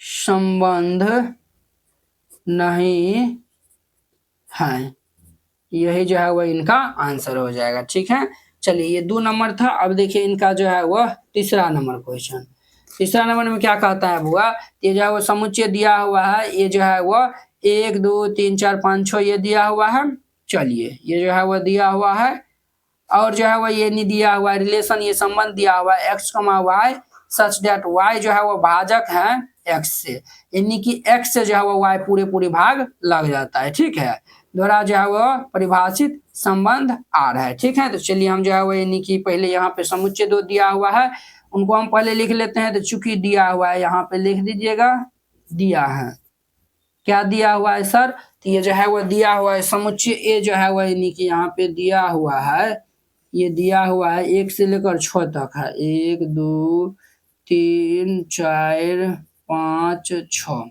संबंध नहीं है। यही जो है वह इनका आंसर हो जाएगा। ठीक है, चलिए ये 2 नंबर था। अब देखिए इनका जो है वह तीसरा नंबर क्वेश्चन। तीसरा नंबर में क्या कहता है बुआ, ये जो है वो समुच्चय दिया हुआ है, ये जो है वह 1, 2, 3, 4, 5, 6 ये दिया हुआ है। चलिए ये जो है वह दिया हुआ है और जो है वह ये नहीं दिया हुआ है, रिलेशन ये संबंध दिया हुआ है x, y सच डेट y जो है वो भाजक है x से, यानी कि x से जो है वो y पूरे भाग लग जाता है। ठीक है, द्वारा जो है वो परिभाषित संबंध R है। ठीक है, तो चलिए हम जो है वो यानी कि पहले यहाँ पे समुच्चय 2 दिया हुआ है, उनको हम पहले लिख लेते हैं। तो चूंकि दिया हुआ है यहाँ पे लिख दीजिएगा, दिया है, क्या दिया हुआ है सर? तो ये जो है वो दिया हुआ है समुच्चय A जो है वो यानी कि यहाँ पे दिया हुआ है, ये दिया हुआ है 1 से लेकर 6 तक है, 1, 2, 3, 4, 5, 6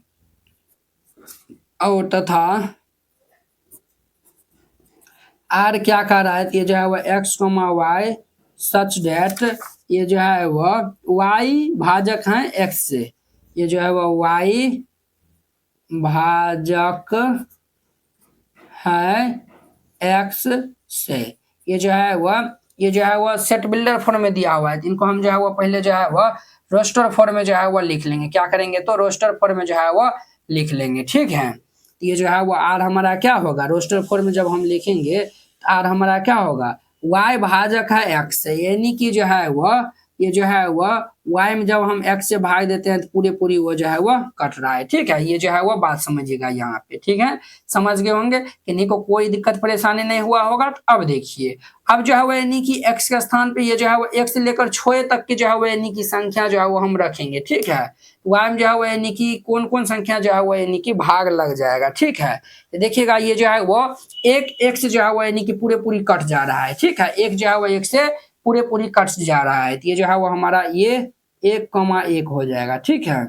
और तथा R क्या कर रहा है? ये जो है वह x, y सच डेट ये जो है वह y भाजक है x से, ये जो है वह y भाजक है x से, ये जो है वह सेट बिल्डर फॉर्म में दिया हुआ है। इनको हम जो है वो पहले जो है वह रोस्टर फॉर्म में जो है वह लिख लेंगे। क्या करेंगे? तो रोस्टर फॉर्म में जो है वह लिख लेंगे। ठीक है, ये जो है वो R हमारा क्या होगा, रोस्टर फॉर्म में जब हम लिखेंगे तो R हमारा क्या होगा, y भाजक है x से, यानी कि जो है वह ये जो है वह y में जब हम x से भाग देते हैं तो पूरी वो जो है वह कट रहा है। ठीक है, ये जो है वह बात समझिएगा यहाँ पे। ठीक है, समझ गए होंगे, किन्हीं को कोई दिक्कत परेशानी नहीं हुआ होगा। तो अब देखिए, अब जो है वह यानी कि x के स्थान पे ये जो है वो 1 से लेकर 6 तक की जो है वो यानी कि संख्या जो है वो हम रखेंगे। ठीक है, y में जो है वो यानी कि कौन संख्या जो है वो यानी कि भाग लग जाएगा। ठीक है, तो देखिएगा ये जो है वो एक से जो है वो यानी कि पूरी कट जा रहा है। ठीक है, एक जो है वो 1 से पूरी कट जा रहा है। तो ये जो है वो हमारा ये 1,1 हो जाएगा। ठीक है,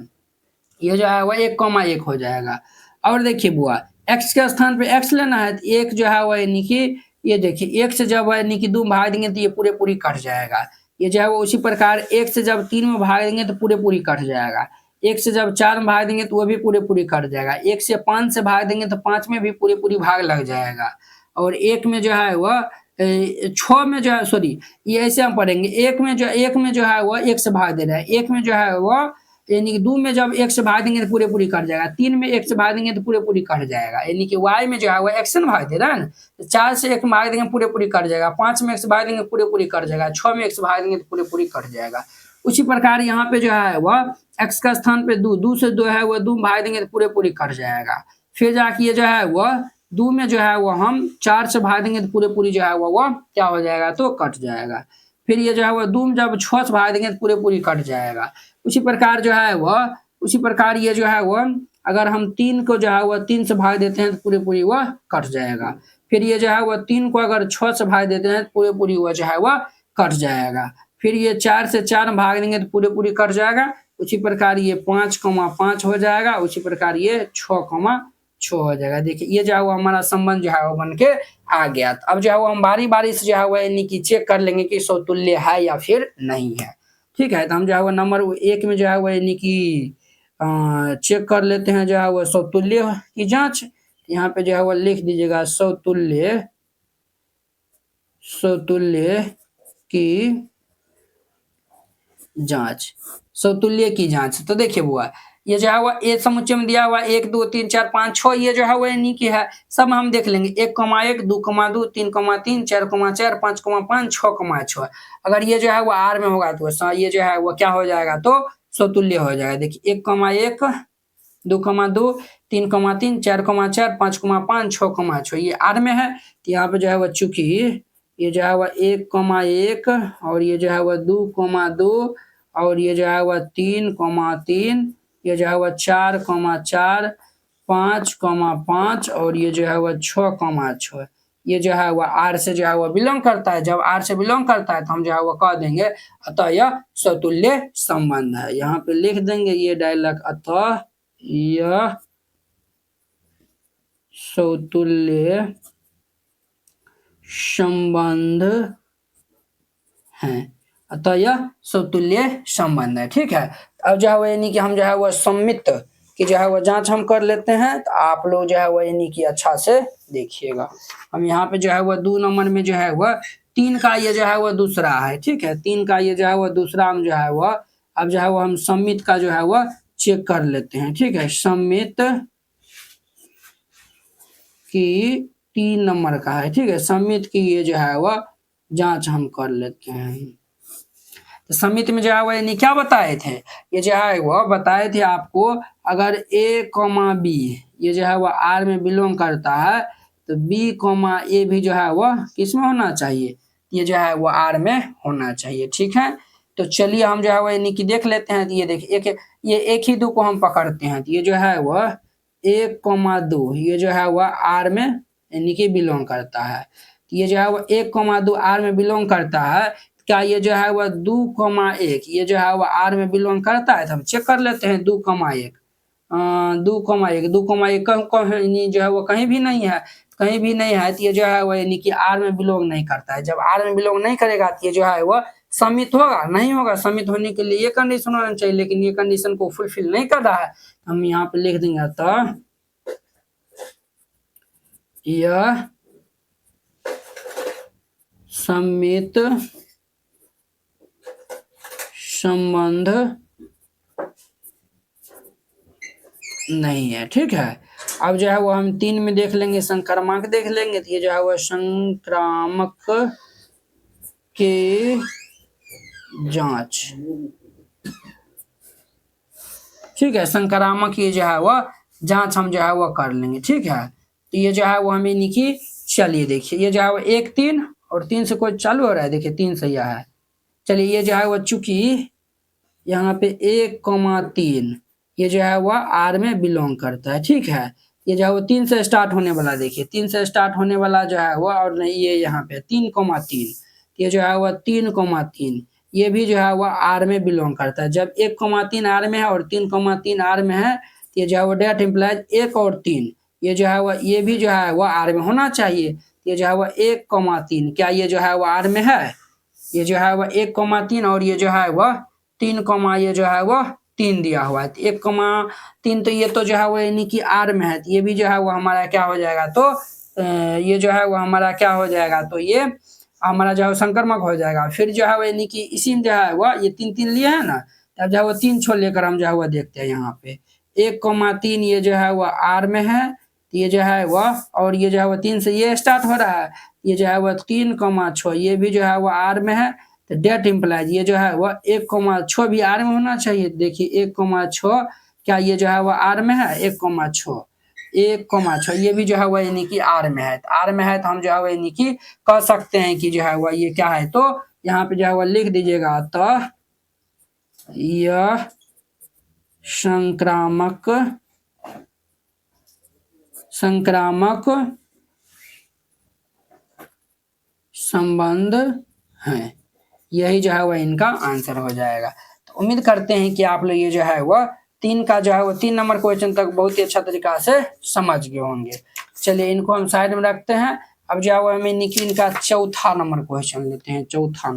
ये जो है वो 1,1 हो जाएगा। और देखिए बुआ, x के स्थान पे x लेना है, तो 1 जो है वो यानी कि ये देखिए 1 से जब यानी कि 2 भाग देंगे तो ये पूरी कट जाएगा। ये जो है वो उसी प्रकार 1 से जब 3 में भाग देंगे तो पूरी कट जाएगा। 1 से जब 4 में भाग देंगे तो वो भी पूरी कट जाएगा। 1 से 5 से भाग देंगे तो 5 में भी पूरी भाग लग जाएगा। और एक में जो है वह 6 में जो है, सॉरी ये ऐसे हम पढ़ेंगे, एक में जो है वह 1 से भाग दे रहा है, एक में जो है वह यानी कि 2 में जब 1 से भाग देंगे तो पूरे पूरी कट जाएगा, 3 में 1 से भाग देंगे तो पूरे पूरी कट जाएगा, यानी कि y में जो है वो x से भाग दे रहा है ना, तो 4 से 1 भाग देंगे पूरे पूरी कट जाएगा, 5 में 1 से भाग देंगे पूरे पूरी कट जाएगा, 6 में 1 से भाग देंगे तो पूरे पूरी कट जाएगा। उसी प्रकार यहाँ पे जो है वह x का स्थान पे 2 से 2 है वह 2 भाग देंगे तो पूरे पूरी कट जाएगा। फिर जाके ये जो है वह 2 में जो है वह हम 4 से भाग देंगे तो पूरे पूरी जो है वह क्या हो जाएगा, तो कट जाएगा। फिर ये जो है वह 2 में जब 6 से भाग देंगे तो पूरे पूरी कट जाएगा। उसी प्रकार जो है वह, उसी प्रकार ये जो है वह अगर हम 3 को जो है वह 3 से भाग देते हैं तो पूरी पूरी वह कट जाएगा। फिर ये जो है वह 3 को अगर 6 से भाग देते हैं तो पूरे पूरी वह जो है वह कट जाएगा। फिर ये 4 से 4 भाग देंगे तो पूरे पूरी कट जाएगा। उसी प्रकार ये 5,5 हो जाएगा, उसी प्रकार ये 6,6 हो जाएगा। देखिए ये जो है वो हमारा संबंध जो है वो बन के आ गया। अब जो है वो हम बारी बारी से जो है वो यानी कि चेक कर लेंगे कि समतुल्य है या फिर नहीं है। ठीक है, तो हम जो है वो नंबर 1 में जो है वो यानी कि चेक कर लेते हैं जो है वो समतुल्य की जांच। यहाँ पे जो है वो लिख दीजिएगा समतुल्य की जांच, समतुल्य की जांच। तो देखिए बुआ ये जो है वो ए समुच्चय में दिया हुआ 1 2 3 4 5 6, ये जो है वो यानी कि है सब हम देख लेंगे 1,1 2,2 3,3 4,4 5,5 6,6। अगर ये जो है वो आर में होगा तो ये जो है वो क्या हो जाएगा, तो समतुल्य हो जाएगा। देखिए 1,1 2,2 3,3 4,4 5,5 6,6 ये आर में है। तो यहाँ पे जो है वो चूंकि ये जो है वह 1,1 और ये जो है वह 2,2 और ये जो है वह 3,3, ये जो है वह 4,4 5,5 और ये जो है वह 6,6, ये जो है वह आर से जो है वह बिलोंग करता है। जब आर से बिलोंग करता है तो हम जो है वह कह देंगे अतः यह समतुल्य संबंध है। यहाँ पे लिख देंगे ये डायलॉग, अतः यह समतुल्य संबंध है, अतः यह समतुल्य संबंध है। ठीक है, अब जो है वो यानी कि हम जो है वो सम्मित की जो है वो जांच हम कर लेते हैं। तो आप लोग जो है वो यानी कि अच्छा से देखिएगा। हम यहाँ पे जो है वो 2 नंबर में जो है वह 3 का ये जो है वो दूसरा है। ठीक है, 3 का ये जो है वो दूसरा हम जो है वह अब जो है वो हम सम्मित का जो है वह चेक कर लेते हैं। ठीक है, सम्मित की 3 नंबर का है। ठीक है, सम्मित की ये जो है वह जांच हम कर लेते हैं। तो सम्मित में जो है वह यानी क्या बताए थे, ये जो है वह बताए थे आपको अगर a, b ये जो है वह r में बिलोंग करता है तो b, a भी जो है वह किस में होना चाहिए, ये जो है वह r में होना चाहिए। ठीक है, तो चलिए हम जो है वह यानी कि देख लेते हैं। तो ये देखिए ये 1 ही 2 को हम पकड़ते हैं। तो ये जो है वह 1,2 ये जो है वह r में यानी कि बिलोंग करता है। तो ये जो है वह 1,2 r में बिलोंग करता है। क्या ये जो है वह 2,1 ये जो है वह r में बिलोंग करता है। तो हम चेक कर लेते हैं 2,1 कहीं जो है वो कहीं भी नहीं है, कहीं भी नहीं है। तो ये जो है वो यानी कि r में बिलोंग नहीं करता है। जब r में बिलोंग नहीं करेगा तो ये जो है वह सम्मित होगा नहीं होगा। सम्मित होने के लिए ये कंडीशन होना चाहिए, लेकिन ये कंडीशन को फुलफिल नहीं कर रहा है। हम यहाँ पे लिख देंगे तो यह सम्मित संबंध नहीं है। ठीक है, अब जो है वो हम 3 में देख लेंगे, संक्रामक देख लेंगे। तो ये जो है वो संक्रामक के जांच। ठीक है, संक्रामक ये जो है वो जांच हम जो है वो कर लेंगे। ठीक है, तो ये जो है वो हमें लिखी। चलिए देखिए ये जो है वो 1 3 और 3 से कोई चालू हो रहा है। देखिए 3 से यह है। चलिए ये जो है वो चूंकि यहाँ पे 1,3 ये जो है वह r में बिलोंग करता है। ठीक है, ये जो है वो 3 से स्टार्ट होने वाला, देखिए 3 से स्टार्ट होने वाला जो है वह, और नहीं ये यहाँ पे 3,3 ये जो है वह 3,3 ये भी जो है वह r में बिलोंग करता है। जब 1,3 r में है और 3,3 r में है तो ये जो है वो डेट इम्प्लाइज 1 और 3 ये जो है वह ये भी जो है वह r में होना चाहिए। ये जो है वह 1,3 क्या ये जो है वह r में है, ये जो है वह 1,3 और ये जो है वह 3, ये जो है वह 3 दिया हुआ है। 1,3 तो ये तो जो है वो यानी कि r में है। ये भी जो है वो हमारा क्या हो जाएगा, तो ये जो है वो हमारा क्या हो जाएगा, तो ये हमारा जो है संक्रमक हो जाएगा। फिर जो है वो यानी कि इसी में जो है वो ये 3 लिए है ना, तब जो है वो 3 छोर लेकर हम जो है वो देखते हैं यहाँ पे 1,3 ये जो है वो आर में है, ये जो है वह, और ये जो है वो 3 से ये स्टार्ट हो रहा है, ये जो है वो 3,6 ये भी जो है वो आर में है, तो डेट इम्प्लाइज ये जो है वह 1,6 भी आर में होना चाहिए। देखिए 1,6 क्या ये जो है वो आर में है, 1,6 ये भी जो है वह यानी कि आर में है, आर में है तो हम जो है वह यानी कि कह सकते हैं कि जो है वह ये क्या है, तो यहाँ पे जो है वह लिख दीजिएगा, तो यह संक्रामक संबंध है। यही जो है वह इनका आंसर हो जाएगा। तो उम्मीद करते हैं कि आप लोग ये जो है वह 3 का जो है वो 3 नंबर क्वेश्चन तक बहुत ही अच्छा तरीका से समझ गए होंगे। चलिए इनको हम साइड में रखते हैं। अब जो है वो हमें इनका चौथा नंबर क्वेश्चन लेते हैं। चौथा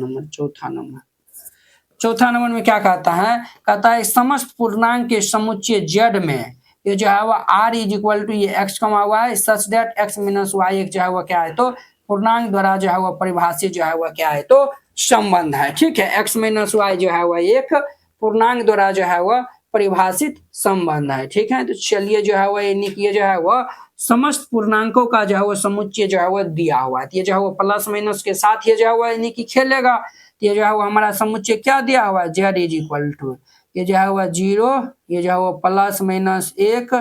नंबर में क्या कहता है, कहता है समस्त पूर्णांक के समुच्चय जेड में ये जो है वो आर इज इक्वल टू ये x comma Y such that x minus y एक जो है वो क्या है, तो पूर्णांक द्वारा जो है वो परिभाषित जो है वो क्या है, तो संबंध है। ठीक है, एक्स माइनस वाई जो है वो एक पूर्णांक द्वारा जो है वह परिभाषित संबंध है। ठीक है, तो चलिए जो है वो ये जो है वह समस्त पूर्णांकों का जो है वो समुच्चय जो है वो दिया हुआ है। ये जो है वो प्लस माइनस के साथ ये जो है वो यानी कि खेलेगा। ये जो है वो हमारा समुच्चय क्या दिया हुआ है, जेड इज इक्वल टू ये जो है वो 0, ये जो है वो plus minus 1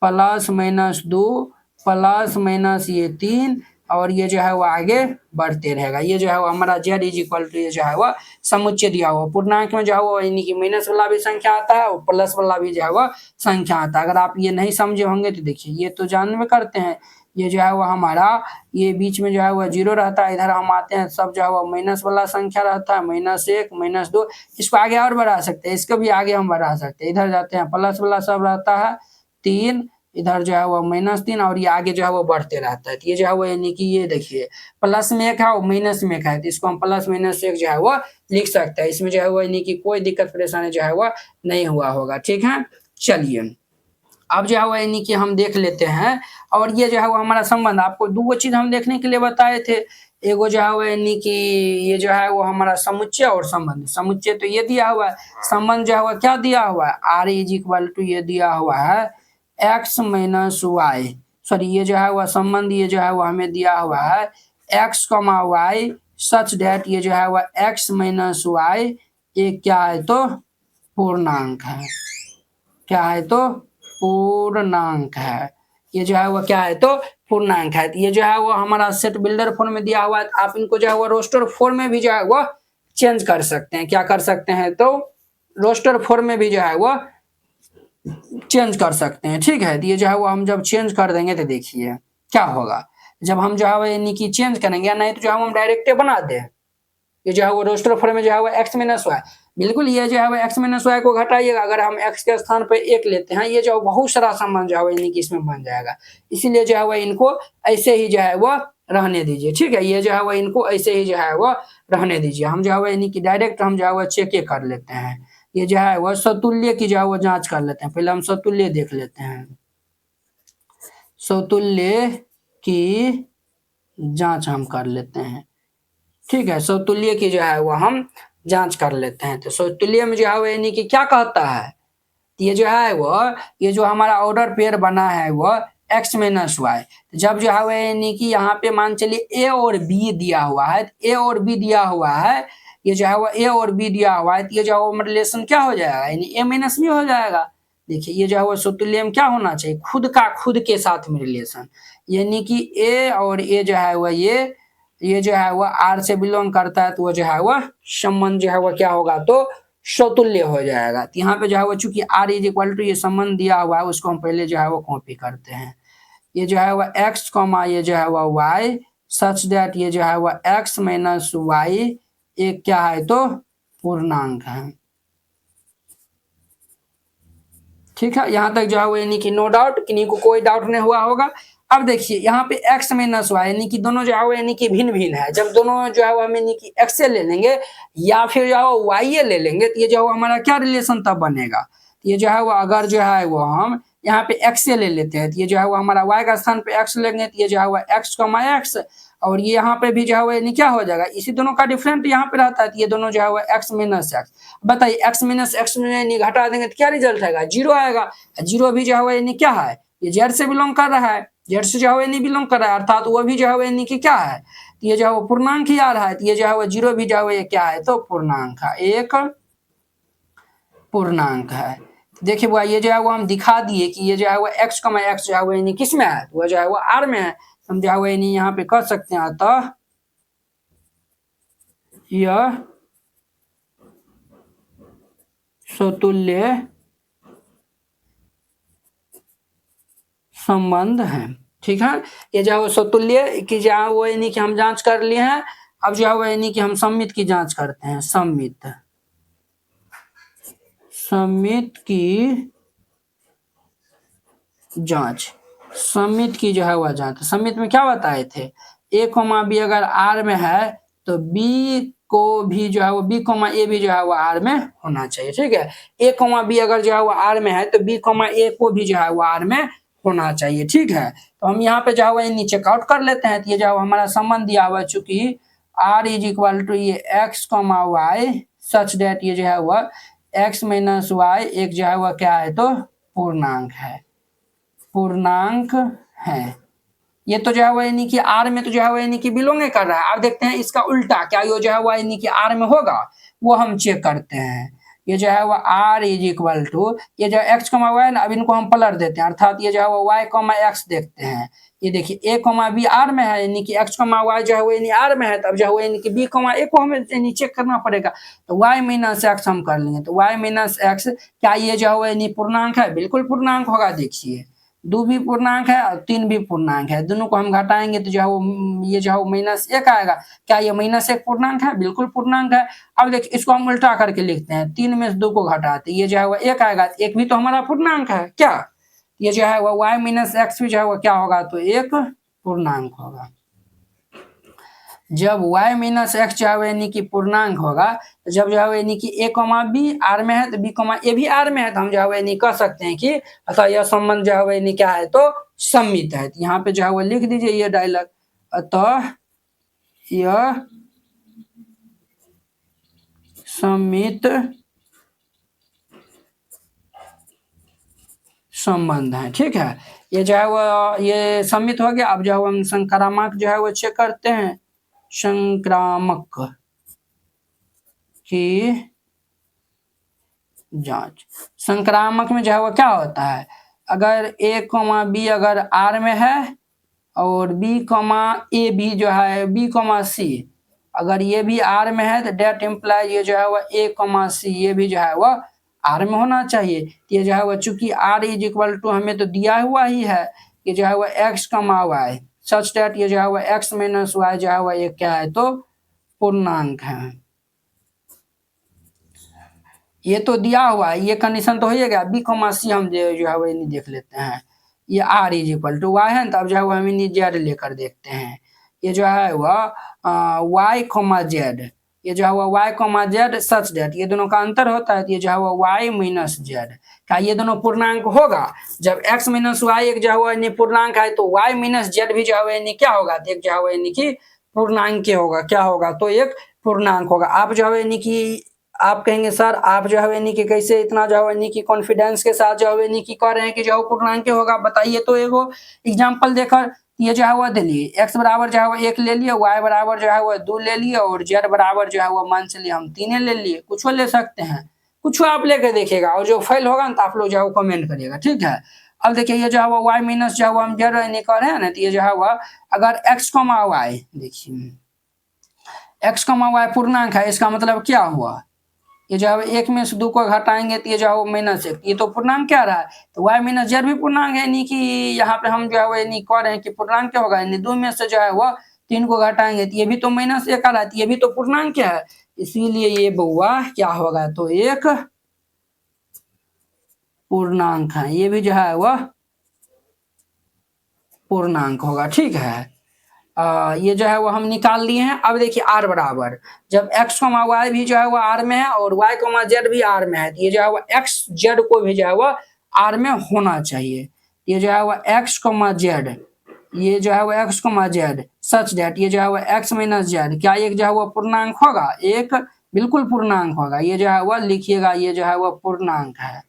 plus minus 2 plus minus ये 3 और ये जो है वो आगे बढ़ते रहेगा। ये जो है वो हमारा जेड इज इक्वल टू ये जो है वो समुच्चय दिया हुआ। पूर्णांक में जो है वो यानी कि माइनस वाला भी संख्या आता है और प्लस वाला भी जो है वो संख्या आता है। अगर आप ये नहीं समझे होंगे तो देखिए ये तो जानवे करते हैं, ये जो है वो हमारा ये बीच में जो है वो 0 रहता है, इधर हम आते हैं सब जो है वो माइनस वाला संख्या रहता है, -1 -2 इसको आगे और बढ़ा सकते हैं, इसको भी आगे हम बढ़ा सकते हैं। इधर जाते हैं प्लस वाला सब रहता है 3, इधर जो है वो -3 और ये आगे जो है वो बढ़ते रहता है। तो ये जो है वो यानी कि ये देखिए प्लस में 1 है और माइनस में 1 है, तो इसको हम प्लस माइनस 1 जो है वो लिख सकते हैं। इसमें जो है वो यानी कि कोई दिक्कत परेशानी जो है वो नहीं हुआ होगा। ठीक है, चलिए अब जो है वो यानी कि हम देख लेते हैं। और ये जो है वो हमारा संबंध, आपको 2 चीज हम देखने के लिए बताए थे। एगो जो है वो यानी कि ये जो है वो हमारा समुच्चय और संबंध। समुच्चय तो ये दिया हुआ है, संबंध जो है वो क्या दिया हुआ है, आर इज इक्वल टू ये दिया हुआ है एक्स माइनस वाई, सॉरी ये जो है वो संबंध ये जो है वो हमें दिया हुआ है X comma Y such date ये जो है वो एक्स माइनस वाई ये क्या है, तो पूर्णांक है। क्या है, तो पूर्णांक है। ये जो है वो क्या है, तो पूर्णांक है। ये जो है वो हमारा सेट बिल्डर फॉर्म में दिया हुआ है। आप इनको जो है वो रोस्टर फॉर्म में भी जो है वो चेंज कर सकते हैं। क्या कर सकते हैं, तो रोस्टर फॉर्म में भी जो है वो चेंज कर सकते हैं। ठीक है, ये जो है वो हम जब चेंज कर देंगे तो देखिए क्या होगा। जब हम जो है वो यानी कि चेंज करेंगे या नहीं तो जो हम डायरेक्ट बना दें, ये जो है वो रोस्टर फॉर्म में जो है वो एक्स माइनस वाई, बिल्कुल ये जो है वो एक्स माइनस वाई को घटाइएगा। अगर हम एक्स के स्थान पे 1 लेते हैं, ये जो बहुत सारा संबंध जो है वो यानी कि इसमें बन जाएगा। इसीलिए जो है वो इनको ऐसे ही जो है वो रहने दीजिए। ठीक है, ये जो है वो इनको ऐसे ही जो है वो रहने दीजिए। हम जो है वो यानी कि डायरेक्ट हम जो है वो चेक कर लेते हैं। ये जो है वो समतुल्य की जो है वो जांच कर लेते हैं। पहले हम समतुल्य देख लेते हैं, समतुल्य की जांच हम कर लेते हैं। ठीक है, समतुल्य की जो है वो हम जांच कर लेते हैं। तो समतुल्य में जो है वो यानी कि क्या कहता है, ये जो है वो ये जो हमारा ऑर्डर पेयर बना है वो एक्स माइनस वाई। जब जो है वो यानी कि यहाँ पे मान चलिए ए और बी दिया हुआ है, ए और बी दिया हुआ है, ये जो है वो ए और बी दिया हुआ है, तो ये जो है वो रिलेशन क्या हो जाएगा, यानी ए माइनस बी हो जाएगा। देखिए ये जो है वो समतुल्य में क्या होना चाहिए, खुद का खुद के साथ में रिलेशन, यानी कि ए और ए जो है वो ये जो है वो आर से बिलोंग करता है, तो वो जो है वो संबंध जो है वो क्या होगा, तो समतुल्य हो जाएगा। तो यहाँ पे जो है वो चूंकि आर इज इक्वल टू ये संबंध दिया हुआ है, उसको हम पहले जो है वो कॉपी करते हैं। ये जो है वो एक्स कॉमा ये जो है वो वाई सच दैट ये जो है वो एक्स माइनस वाई एक क्या है, तो पूर्णांक है। ठीक है, यहाँ तक जो है वो यानी कि नो डाउट, किन्हीं को कोई डाउट नहीं हुआ होगा। अब देखिए यहाँ पे x माइनस वाई यानी कि दोनों जो है वो यानी कि भिन्न भिन्न है। जब दोनों जो है वो हम यानी कि x ले लेंगे या फिर जो है वो y ले लेंगे, तो ये जो है हमारा क्या रिलेशन तब बनेगा, ये जो है वो अगर जो है वो हम यहाँ पे x से ले लेते हैं, तो ये जो है वो हमारा y का स्थान पे x लेंगे, तो ये जो है वो x, x, और ये यहाँ पे भी जो है वो यानी क्या हो जाएगा, इसी दोनों का डिफरेंट यहाँ पे रहता है, तो ये दोनों जो है वो x माइनस एक्स। बताइए x माइनस एक्स में यानी घटा देंगे तो क्या रिजल्ट आएगा, जीरो आएगा। जीरो भी जो है वो यानी क्या है, ये जेड से बिलोंग कर रहा है, जेड से जो है वो यानी बिलोंग कर रहा है, अर्थात वो भी जो है वो यानी कि क्या है, ये जो है वो पूर्णांक ही आ रहा है, तो ये जो है वो जीरो भी जो है वो ये क्या है, तो पूर्णांक है, एक पूर्णांक है। देखिए बुआ ये जो है वो हम दिखा दिए कि ये जो है वो x, x जो है वो यानी किस में है, वो जो है वो r में है, हम जो है वो यानी यहाँ पे कर सकते हैं, अतः यह समतुल्य संबंध है। ठीक है, ये जो है वो समतुल्य की जो है वो यानी कि हम जांच कर लिए हैं, अब जो है वो यानी कि हम सममित की जांच करते हैं, सममित की जांच, सममित की जो है वह जांच। सममित में क्या बताए थे, a, b अगर r में है तो b को भी जो है वो b, a भी जो है वो r में होना चाहिए। ठीक है, a, b अगर जो है वो r में है तो b, a को भी जो है वो r में होना चाहिए। ठीक है, तो हम यहाँ पे जो है वो नीचे चेकआउट कर लेते हैं, तो ये जो है हमारा संबंध दिया हुआ, चूंकि r इज इक्वल टू ये x, y सच डेट ये जो है वह x माइनस वाई एक जो है वह क्या है, तो पूर्णांक है, पूर्णांक है। ये तो जो है वो यानी कि आर में तो जो है वो यानी कि बिलोंग कर रहा है। अब देखते हैं इसका उल्टा, क्या ये जो है वो यानी कि आर में होगा, वो हम चेक करते हैं। ये जो है वो आर इज इक्वल टू ये जो एक्स कमा वाई ना, अब इनको हम पलट देते हैं, अर्थात ये जो है वो वाई कमा एक्स देखते हैं। ये देखिए ए कमा बी आर में है, यानी कि एक्स कमा वाई जो है वो यानी आर में है, तब जो है वो यानी कि बी कमा ए को हमें यानी चेक करना पड़ेगा, तो वाई माइनस एक्स हम कर लेंगे। तो वाई माइनस एक्स क्या ये जो है वो यानी पूर्णांक है, बिल्कुल पूर्णांक होगा। देखिए 2 भी पूर्णांक है और 3 भी पूर्णांक है, दोनों को हम घटाएंगे तो जो है वो ये जो है -1 आएगा। क्या ये -1 पूर्णांक है, बिल्कुल पूर्णांक है। अब देखिए इसको हम उल्टा करके लिखते हैं, 3 में से 2 को घटाते ये जो है वो 1 आएगा, 1 भी तो हमारा पूर्णांक है। क्या ये जो है वो y माइनस एक्स भी जो है वो क्या होगा, तो एक पूर्णांक होगा। जब y माइनस एक्स जो है यानी कि पूर्णांक होगा, तो जब जो है यानी कि a, b r में है तो b, a भी r में है, तो हम जो है यानी कह सकते हैं कि अतः यह संबंध जो है यानी क्या है, तो सममित है। तो यहाँ पे जो है वो लिख दीजिए ये डायलॉग, अतः यह सममित संबंध है। ठीक है, ये जो है वो ये सममित हो गया। अब जो है हम संक्रामक जो है वो चेक करते हैं, संक्रामक की जांच। संक्रामक में जो है वो क्या होता है, अगर a, b अगर r में है और b, a भी जो है b, c अगर ये भी r में है, तो डेट इम्प्लाई ये जो है वो a, c ये भी जो है वो r में होना चाहिए। ये जो है वो चूंकि r इज इक्वल टू हमें तो दिया हुआ ही है, ये जो है वो x, y सच डेट ये जो है वो x माइनस वाई जो है वो ये क्या है, तो पूर्णांक है। ये तो दिया हुआ है, ये कंडीशन तो हो गया। b, c हम जो है वो नहीं देख लेते हैं, ये r is equal to y है, तब जो है वो हम जेड लेकर देखते हैं। ये जो है वह y, z ये जो है वो y, z सच डेट ये दोनों का अंतर होता है, तो ये जो है वो y माइनस जेड का ये दोनों पूर्णांक होगा। जब x माइनस वाई एक जो है वो पूर्णांक है, तो y माइनस जेड भी जो है वो क्या होगा, एक जो है वो यानी कि पूर्णांक के होगा, क्या होगा, तो एक पूर्णांक होगा। आप जो है यानी कि आप कहेंगे सर आप जो है यानी कि कैसे इतना जो है यानी कि कॉन्फिडेंस के साथ जो है यानी कि कह रहे हैं कि जो पूर्णांक होगा, बताइए। तो एगो एग्जांपल देकर ये जो है वो दे लिए, x बराबर जो है वो 1 ले लिए, y बराबर जो है वो 2 ले लिए, और z बराबर जो है वो मान चलिए हम 3 ले लिए, कुछ ले सकते हैं, कुछ आप लेकर देखिएगा, और जो फेल होगा ना तो आप लोग जो है वो कमेंट करिएगा। ठीक है, अब देखिए ये जो है वो y माइनस जो है वो हम जेड निकाल रहे हैं ना, तो ये जो है वो अगर x, y देखिए x, y पूर्णांक है, इसका मतलब क्या हुआ, ये जो है 1 में से 2 को घटाएंगे तो ये जो है -1, ये तो पूर्णांक क्या रहा है, तो y माइनस जेड भी पूर्णांक है, यानी कि यहाँ पे हम जो है वो यानी कह रहे हैं कि पूर्णांक क्या होगा, यानी 2 में से जो है वो 3 को घटाएंगे तो ये भी तो -1 आ रहा है, ये भी तो पूर्णांक क्या है, इसीलिए ये बउआ क्या होगा, तो एक पूर्णांक है, ये भी जो है वह पूर्णांक होगा। ठीक है, ये जो है वो हम निकाल लिए हैं। अब देखिए r बराबर जब x, y भी जो है वो r में है और y, z भी r में है, तो ये जो है वो x, z को भी जो है वो आर में होना चाहिए। ये जो है वह एक्स कॉमा जेड, ये जो है वह x comma Z such that ये जो है वह एक्स माइनस जेड, क्या एक जो है वह पूर्णांक होगा? एक बिल्कुल पूर्णांक होगा। ये जो है वह लिखिएगा, ये जो है वह पूर्णांक है,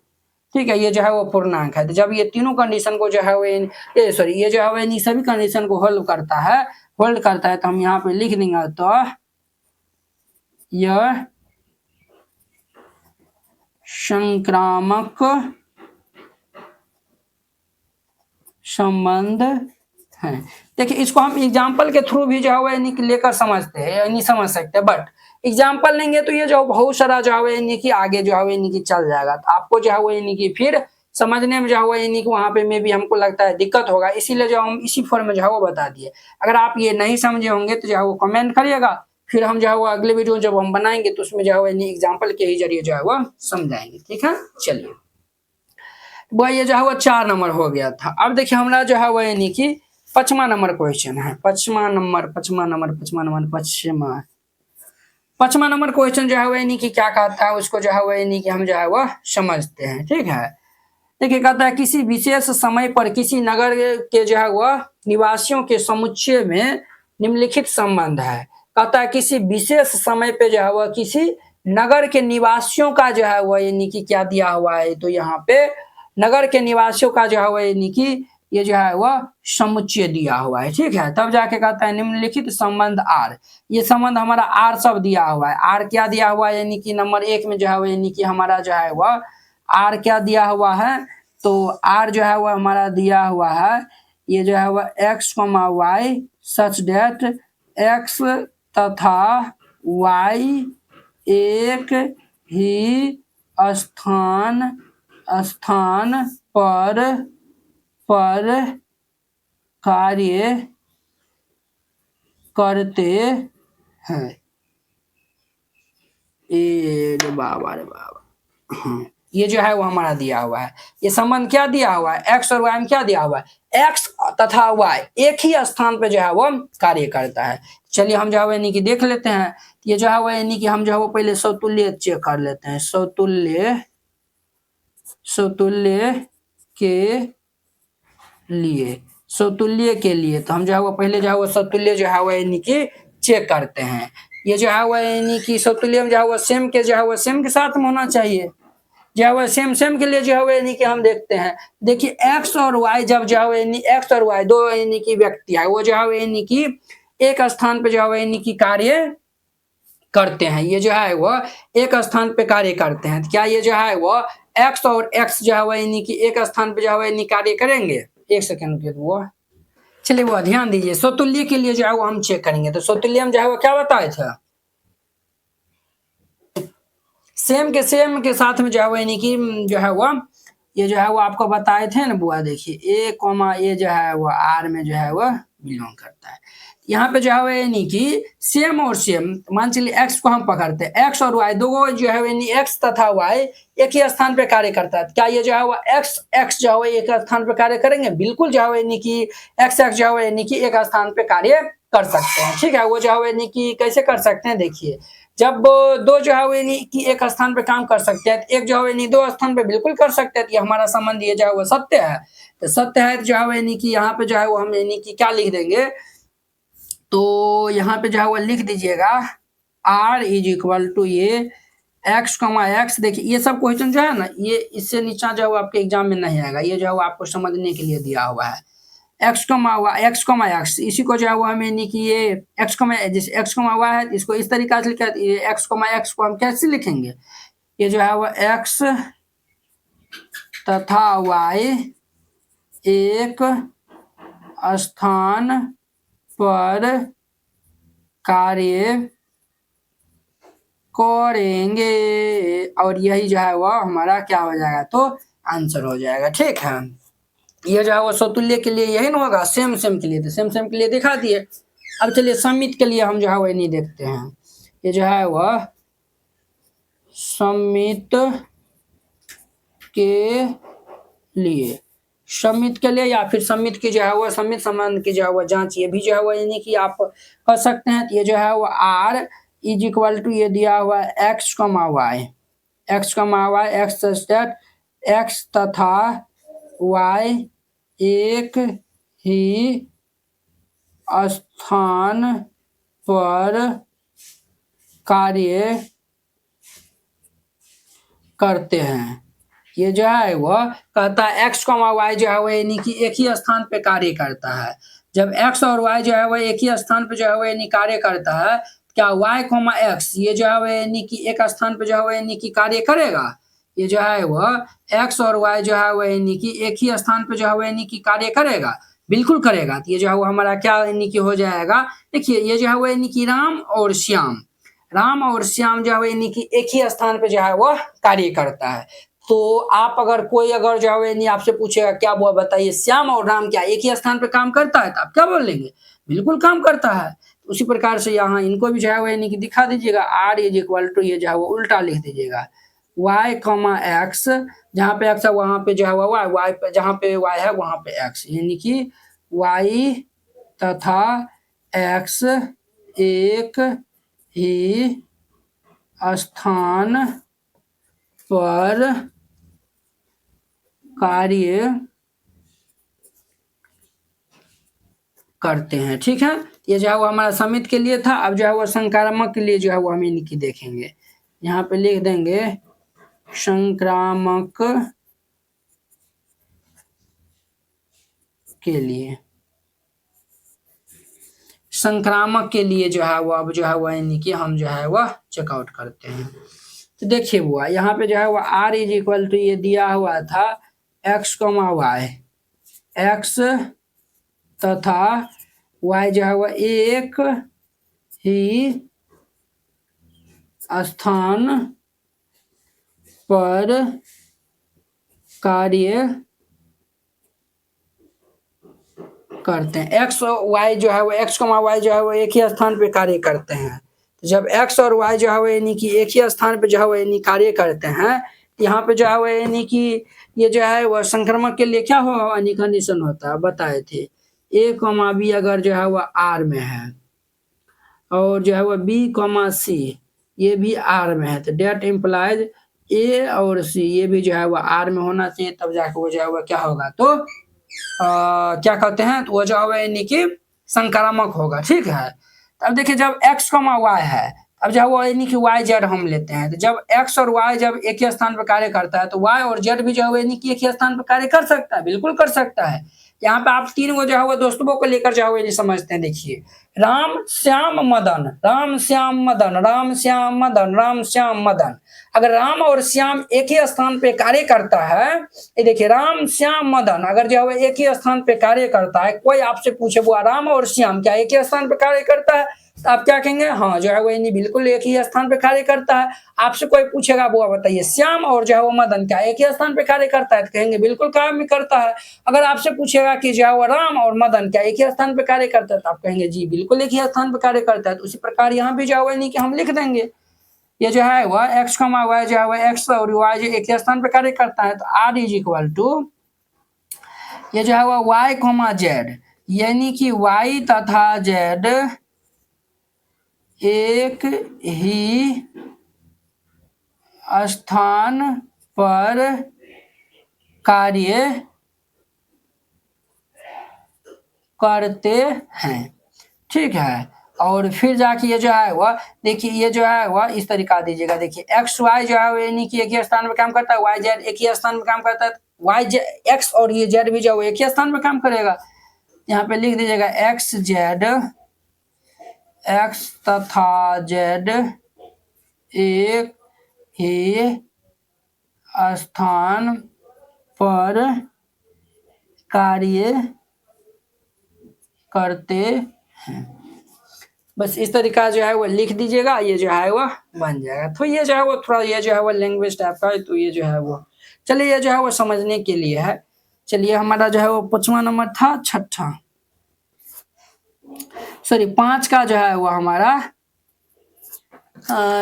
ठीक है, ये जो है वो पूर्णांक है। तो जब ये तीनों कंडीशन को जो है वो ये जो है वो इन सभी कंडीशन को होल्ड करता है, तो हम यहाँ पे लिख देंगे, तो यह संक्रामक संबंध है। देखिए इसको हम एग्जाम्पल के थ्रू भी जो है वो लेकर समझते हैं, नहीं समझ सकते, बट एग्जाम्पल लेंगे तो ये जो बहुत सारा जो है यानी कि आगे जो है यानी कि चल जाएगा, तो आपको जो है वो यानी कि फिर समझने में जो है यानी कि वहाँ पे में भी हमको लगता है दिक्कत होगा, इसीलिए जो हम इसी फॉर्म में जो है वो बता दिए। अगर आप ये नहीं समझे होंगे तो जो है वो कमेंट करिएगा, फिर हम जो है वो अगले वीडियो जब हम बनाएंगे तो उसमें जो है यानी एग्जाम्पल के ही जरिए जो है वो समझाएंगे, ठीक है। चलिए वह ये जो है वो 4 नंबर हो गया था। अब देखिए हमारा जो है वो यानी कि 5वां नंबर क्वेश्चन है। 5वां नंबर क्वेश्चन जो है वो यानी कि क्या कहता है, उसको जो है वो यानी कि हम जो है वो समझते हैं, ठीक है। देखिए कहता है किसी विशेष समय पर किसी नगर के जो है वह निवासियों के समुच्चय में निम्नलिखित संबंध है। कहता है किसी विशेष समय पे जो है वह किसी नगर के निवासियों का जो है वह यानी कि क्या दिया हुआ है, तो यहाँ पे नगर के निवासियों का जो है वह यानी कि ये जो है वह समुच्चय दिया हुआ है, ठीक है। तब जाके कहता है निम्नलिखित संबंध आर, ये संबंध हमारा आर सब दिया हुआ है। आर क्या दिया हुआ है, यानी कि नंबर 1 में जो है यानी कि हमारा जो है वह आर क्या दिया हुआ है, तो आर जो है वह हमारा दिया हुआ है, ये जो है वह x comma y such that x तथा वाई एक ही स्थान पर कार्य करते हैं। रे बाबा ये जो है वो हमारा दिया हुआ है। ये संबंध क्या दिया हुआ है, एक्स और वाई में क्या दिया हुआ है, एक्स तथा वाई एक ही स्थान पे जो है वो कार्य करता है। चलिए हम जो है यानी कि देख लेते हैं। ये जो है वो यानी कि हम जो है वो पहले समतुल्य चेक कर लेते हैं। समतुल्य के लिए तो हम जो है वो पहले जो है वो समतुल्य जो है वो यानी कि चेक करते हैं। ये जो है वो यानी कि समतुल्य में जो है वो सेम के जो है वो सेम के साथ में होना चाहिए। जो है वो सेम के लिए जो है वो यानी कि हम देखते हैं। देखिए एक्स और वाई जब जो है यानी एक्स और वाई दो यानी कि व्यक्ति है, वो जो है यानी कि एक स्थान पे जो है यानी कि कार्य करते हैं। ये जो है वो एक स्थान पे कार्य करते हैं, क्या ये जो है वो एक्स और एक्स जो है वो यानी कि एक स्थान पे जो है यानी कार्य करेंगे? एक सेकंड के वो चलिए वो ध्यान दीजिए। समतुल्य के लिए जो है वो हम चेक करेंगे, तो समतुल्य में जो है वो क्या बताए थे, सेम के साथ में जो है यानी कि जो है वो ये जो है वो आपको बताए थे ना बुआ, देखिए ए कॉमा ए जो है वो आर में जो है वो बिलोंग करता है। यहाँ पे जो है यानी कि सेम और सेम, मान चलिए एक्स को हम पकड़ते हैं, एक्स और वाई दो जो है यानी एक्स तथा वाई एक ही स्थान पे कार्य करता है। क्या ये जो है वो एक्स जो है एक स्थान पे कार्य करेंगे? बिल्कुल जो है यानी कि एक्स जो है यानी कि एक स्थान पे कार्य कर सकते हैं, ठीक है। वो जो है यानी कि कैसे कर सकते हैं, देखिए जब दो जो है यानी कि एक स्थान पे काम कर सकते हैं, एक जो है यानी दो स्थान पे बिल्कुल कर सकते हैं, तो ये हमारा संबंध ये जो है वो सत्य है। तो सत्य है जो है यानी कि यहाँ पे जो है वो हम यानी कि क्या लिख देंगे, तो यहाँ पे जो है वो लिख दीजिएगा R इज इक्वल टू ये एक्स कमा एक्स। देखिए ये सब क्वेश्चन जो है ना, ये इससे नीचा जो है आपके एग्जाम में नहीं आएगा, ये जो है आपको समझने के लिए दिया हुआ है। एक्स कमा एक्स इसी को जो है वो हमें नहीं कि ये एक्स कमा जैसे एक्स कमा वाई है, इसको इस तरीके से लिखा है। ये एक्स कमा एक्स को हम कैसे लिखेंगे, ये जो है वो एक्स तथा वाई एक स्थान पर कार्य करेंगे, और यही जो है वह हमारा क्या हो जाएगा, तो आंसर हो जाएगा, ठीक है। ये जो है वो समतुल्य के लिए यही ना होगा, सेम के लिए, तो सेम के लिए दिखा दिए। अब चलिए सममित के लिए हम जो है वही नहीं देखते हैं। ये जो है वह सममित के लिए या फिर सममित की जो है वो सममित संबंध की जो है वो जांच, ये भी जो है वो यानी कि आप कर सकते हैं। ये जो है वो R इज इक्वल टू ये दिया हुआ x comma y x x तथा वाई एक ही स्थान पर कार्य करते हैं। ये जो है वह कहता है एक्स कॉमा वाई जो है वह यानी कि एक ही स्थान पे कार्य करता है। जब एक्स और वाई जो है वह एक ही स्थान पे जो है वह यानी कार्य करता है, क्या वाई कॉमा एक्स ये जो है वह यानी कि एक स्थान पे जो है वह यानी कि कार्य करेगा। ये जो है वह एक्स और वाई जो है वह यानी कि एक ही स्थान पे जो है वह यानी कि कार्य करेगा, बिल्कुल करेगा। तो ये जो है वो हमारा क्या यानी कि हो जाएगा, देखिए ये जो है वो यानी कि राम और श्याम जो है यानी कि एक ही स्थान पे जो है वह कार्य करता है। तो आप अगर कोई अगर जो है यानी आपसे पूछेगा क्या वो बताइए श्याम और राम क्या एक ही स्थान पे काम करता है, तो आप क्या बोलेंगे, बिल्कुल काम करता है। उसी प्रकार से यहाँ इनको भी जो है यानी कि दिखा दीजिएगा, आर इज इक्वल टू ये जो है वो उल्टा लिख दीजिएगा, y कॉमा एक्स, जहाँ पे एक्स है वहां पे जो है वाई, वाई पे जहाँ पे वाई है वहां पे एक्स, यानी कि y तथा x एक ही स्थान पर कार्य करते हैं। ठीक है, ये जो है वो हमारा समित के लिए था। अब जो है वो संक्रामक के लिए जो है वो हम इनकी देखेंगे, यहाँ पे लिख देंगे संक्रामक के लिए, संक्रामक के लिए जो है वो अब जो है वह यानी कि हम जो है वह चेकआउट करते हैं। तो देखिए वो यहाँ पे जो है वो आर इज इक्वल टू ये दिया हुआ था एक्स कॉमा वाई, एक्स तथा वाई जो है वह एक ही स्थान पर कार्य करते हैं। एक्स और वाई जो है वो एक्स कॉमा वाई जो है वो एक ही स्थान पे कार्य करते हैं। तो जब एक्स और वाई जो है वो यानी कि एक ही स्थान पे जो है वो यानी कार्य करते हैं, यहाँ पे जो है वो यानी कि ये जो है वह संक्रमक के लिए क्या हो यानी कंडीशन होता है, बताए थे ए कॉमा बी अगर जो है वह आर में है और जो है वह बी कॉमा सी ये भी आर में है, तो डेट इम्प्लाइज ए और सी ये भी जो है वह आर में होना चाहिए, तब जाकर वो जो है वह क्या होगा, तो क्या कहते हैं, तो वो जो है यानी कि संक्रामक होगा। ठीक है, अब देखिए जब x कॉमा वाई है, अब जब वो यानी कि वाई जेड हम लेते हैं, तो जब x और y जब एक ही स्थान पर कार्य करता है तो y और z भी जो है यानी कि एक ही स्थान पर कार्य कर सकता है, बिल्कुल कर सकता है। यहाँ पे आप तीन को जो है वो दोस्तों को लेकर जो है समझते हैं। देखिए राम श्याम मदन, राम श्याम मदन, राम श्याम मदन, राम श्याम मदन, अगर राम और श्याम एक ही स्थान पे कार्य करता है, ये देखिए राम श्याम मदन अगर जो है एक ही स्थान पे कार्य करता है, कोई आपसे पूछे वो राम और श्याम क्या एक ही स्थान पे कार्य करता है, तो आप क्या कहेंगे, हाँ जो है वो यानी बिल्कुल एक ही स्थान पे कार्य करता है। आपसे कोई पूछेगा वो बताइए श्याम और जो है वो मदन क्या एक ही स्थान पे कार्य करता है, तो कहेंगे बिल्कुल काम करता है। अगर आपसे पूछेगा कि जो है वो राम और मदन क्या एक ही स्थान पे कार्य करता है, तो आप कहेंगे जी बिल्कुल एक ही स्थान पे कार्य करता है। तो उसी प्रकार यहाँ भी जो है यानी कि हम लिख देंगे ये जो है वह एक्स कॉमा वाई जो है वह एक्स और वाई जो एक ही स्थान पे कार्य करता है, तो आर इज इक्वल टू ये जो है वह वाई कॉमा जेड, यानी कि वाई तथा जेड एक ही स्थान पर कार्य करते हैं। ठीक है, और फिर जाके ये जो है वह देखिए ये जो है वह इस तरीका दीजिएगा, देखिए एक्स वाई जो है यानी कि एक ही स्थान में काम करता है, वाई जेड एक ही स्थान में काम करता है, वाई जेड एक्स और ये जेड भी जो है एक ही स्थान में काम करेगा। यहाँ पे लिख दीजिएगा एक्स जेड, एक्स तथा जेड एक ही स्थान पर कार्य करते हैं। बस इस तरीका जो है वो लिख दीजिएगा, ये जो है वो बन जाएगा। तो ये जो है वो थोड़ा ये जो है वो लैंग्वेज टाइप का है, तो ये जो है वो चलिए ये जो है वो समझने के लिए है। चलिए हमारा जो है वो 5वां नंबर था, छठा सॉरी 5 का जो है वो हमारा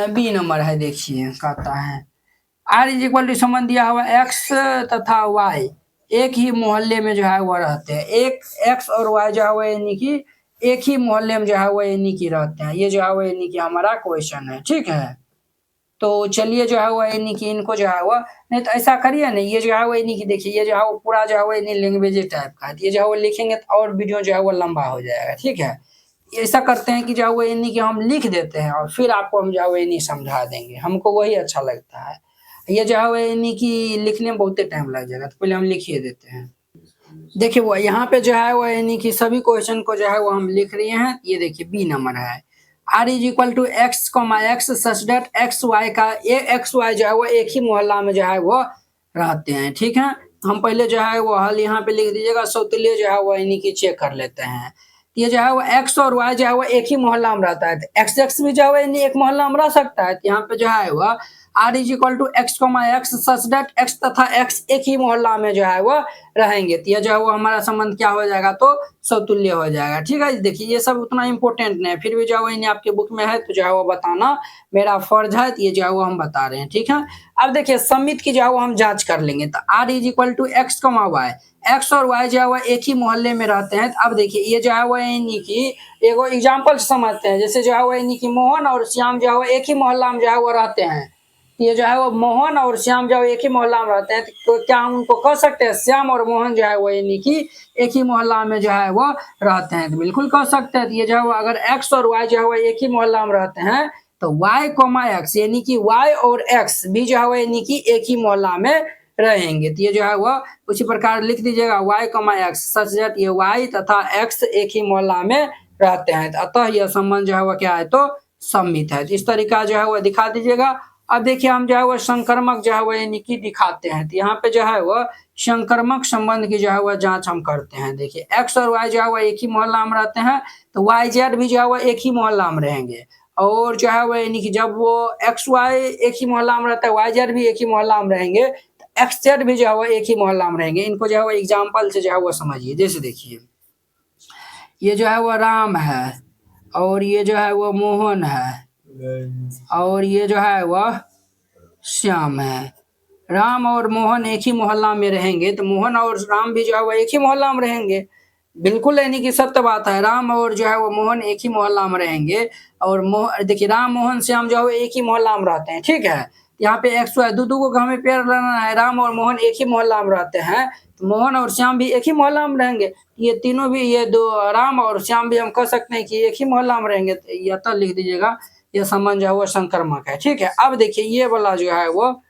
बी नंबर है। देखिए कहता है आर इज इक्वल टू संबंध दिया हुआ एक्स तथा वाई एक ही मोहल्ले में जो है वो रहते हैं, एक एक्स और वाई जो है वो यानी कि एक ही मोहल्ले में जो है वो यानी कि रहते हैं। ये जो है वो यानी कि हमारा क्वेश्चन है। ठीक है, तो चलिए जो है वो यानी कि इनको जो है वो नहीं तो ऐसा करिए ना, ये जो है वो यानी कि देखिए ये जो है वो पूरा जो है वो यानी लैंग्वेज टाइप का है, ये जो है वो लिखेंगे तो और वीडियो जो है वो लंबा हो जाएगा, ठीक है। ऐसा करते हैं कि जो है वो यानी कि हम लिख देते हैं और फिर आपको हम जो है वो यानी समझा देंगे, हमको वही अच्छा लगता है। ये जो है वो यानी कि लिखने में बहुत टाइम लग जाएगा, तो पहले हम लिखिए देते हैं। देखिए वो यहाँ पे जो है वो यानी कि सभी क्वेश्चन को जो है वो हम लिख रहे हैं। ये देखिए बी नंबर है, r is equal to x comma x such that x y का एक्स वाई जो है वो एक ही मोहल्ला में जो है वो रहते हैं, ठीक है। हम पहले जो है वो हल यहाँ पे लिख दीजिएगा, सौतुल्य जो है वो यानी कि चेक कर लेते हैं। ये जो है वो एक्स और वाई जो है वो एक ही मोहल्ला में रहता है, तो एक्स एक्स भी जो है वो यानी एक मोहल्ला में रह सकता है। तो यहाँ पे जो है वो r is equal to x comma x such that x तथा एक्स एक ही मोहल्ला में जो है वो रहेंगे, तो ये जो है वो हमारा संबंध क्या हो जाएगा, तो समतुल्य हो जाएगा, ठीक है। देखिए ये सब उतना इम्पोर्टेंट नहीं है, फिर भी जो है वो आपके बुक में है तो जो है वो बताना मेरा फर्ज है, तो ये जो है वो हम बता रहे हैं, ठीक है। अब देखिए समित की जो है वो हम जांच कर लेंगे, तो r is equal to x comma y, x और वाई जो है वो एक ही मोहल्ले में रहते हैं। अब देखिए ये जो है वो यानी कि एगो एग्जाम्पल समझते हैं, जैसे जो है वो यानी कि मोहन और श्याम जो है वो एक ही मोहल्ला में जो है वो रहते हैं। ये जो है वो मोहन और श्याम जो एक ही मोहल्ला में रहते हैं, तो क्या हम उनको कह सकते हैं श्याम और मोहन जो है वो यानी कि एक ही मोहल्ला में जो है वो रहते हैं, तो बिल्कुल कह सकते हैं। तो ये जो है वो अगर एक्स और वाई जो है वो एक ही मोहल्ला में रहते हैं तो वाई कोमा एक्स यानी कि वाई और एक्स भी जो है वो यानी कि एक ही मोहल्ला में रहेंगे, तो ये जो है वो उसी प्रकार लिख दीजिएगा y comma x such that ये वाई तथा एक्स एक ही मोहल्ला में रहते हैं, अतः यह संबंध जो है वो क्या है, तो सम्मित है। तो इस तरीका जो है वो दिखा दीजिएगा। अब देखिए हम जो है वो संक्रमक जो है वो यानी कि दिखाते हैं, तो यहाँ पे जो है वो संक्रमक संबंध की जो है वो जांच हम करते हैं। देखिए एक्स और वाई जो है वो एक ही मोहल्ला में रहते हैं, तो वाई जेड भी जो है वो एक ही मोहल्ला में रहेंगे, और जो है वो यानी कि जब वो एक्स वाई एक ही मोहल्ला में रहता है, वाई जेड भी एक ही मोहल्ला में रहेंगे, तो एक्स जेड भी जो है वो एक ही मोहल्ला में रहेंगे। इनको जो है वो एग्जाम्पल से जो है वो समझिए। जैसे देखिए ये जो है वो राम है और ये जो है वो मोहन है और ये जो है वह श्याम है। राम और मोहन एक ही मोहल्ला में रहेंगे, तो मोहन और राम भी जो है वो एक ही मोहल्ला में रहेंगे, बिल्कुल यानी कि सत्य बात है। राम और जो है वो मोहन एक ही मोहल्ला में रहेंगे, और देखिए राम मोहन श्याम जो है वो एक ही मोहल्ला में रहते हैं, ठीक है। यहाँ पे एक्स वाई दो को हमें पेयर लेना है, राम और मोहन एक ही मोहल्ला में रहते हैं, तो मोहन और श्याम भी एक ही मोहल्ला में रहेंगे। ये तीनों भी, ये दो राम और श्याम भी हम कह सकते हैं कि एक ही मोहल्ला में रहेंगे, तो यह तो लिख दीजिएगा ये संबंध जो है वो संक्रमक है, ठीक है। अब देखिए ये वाला जो है वो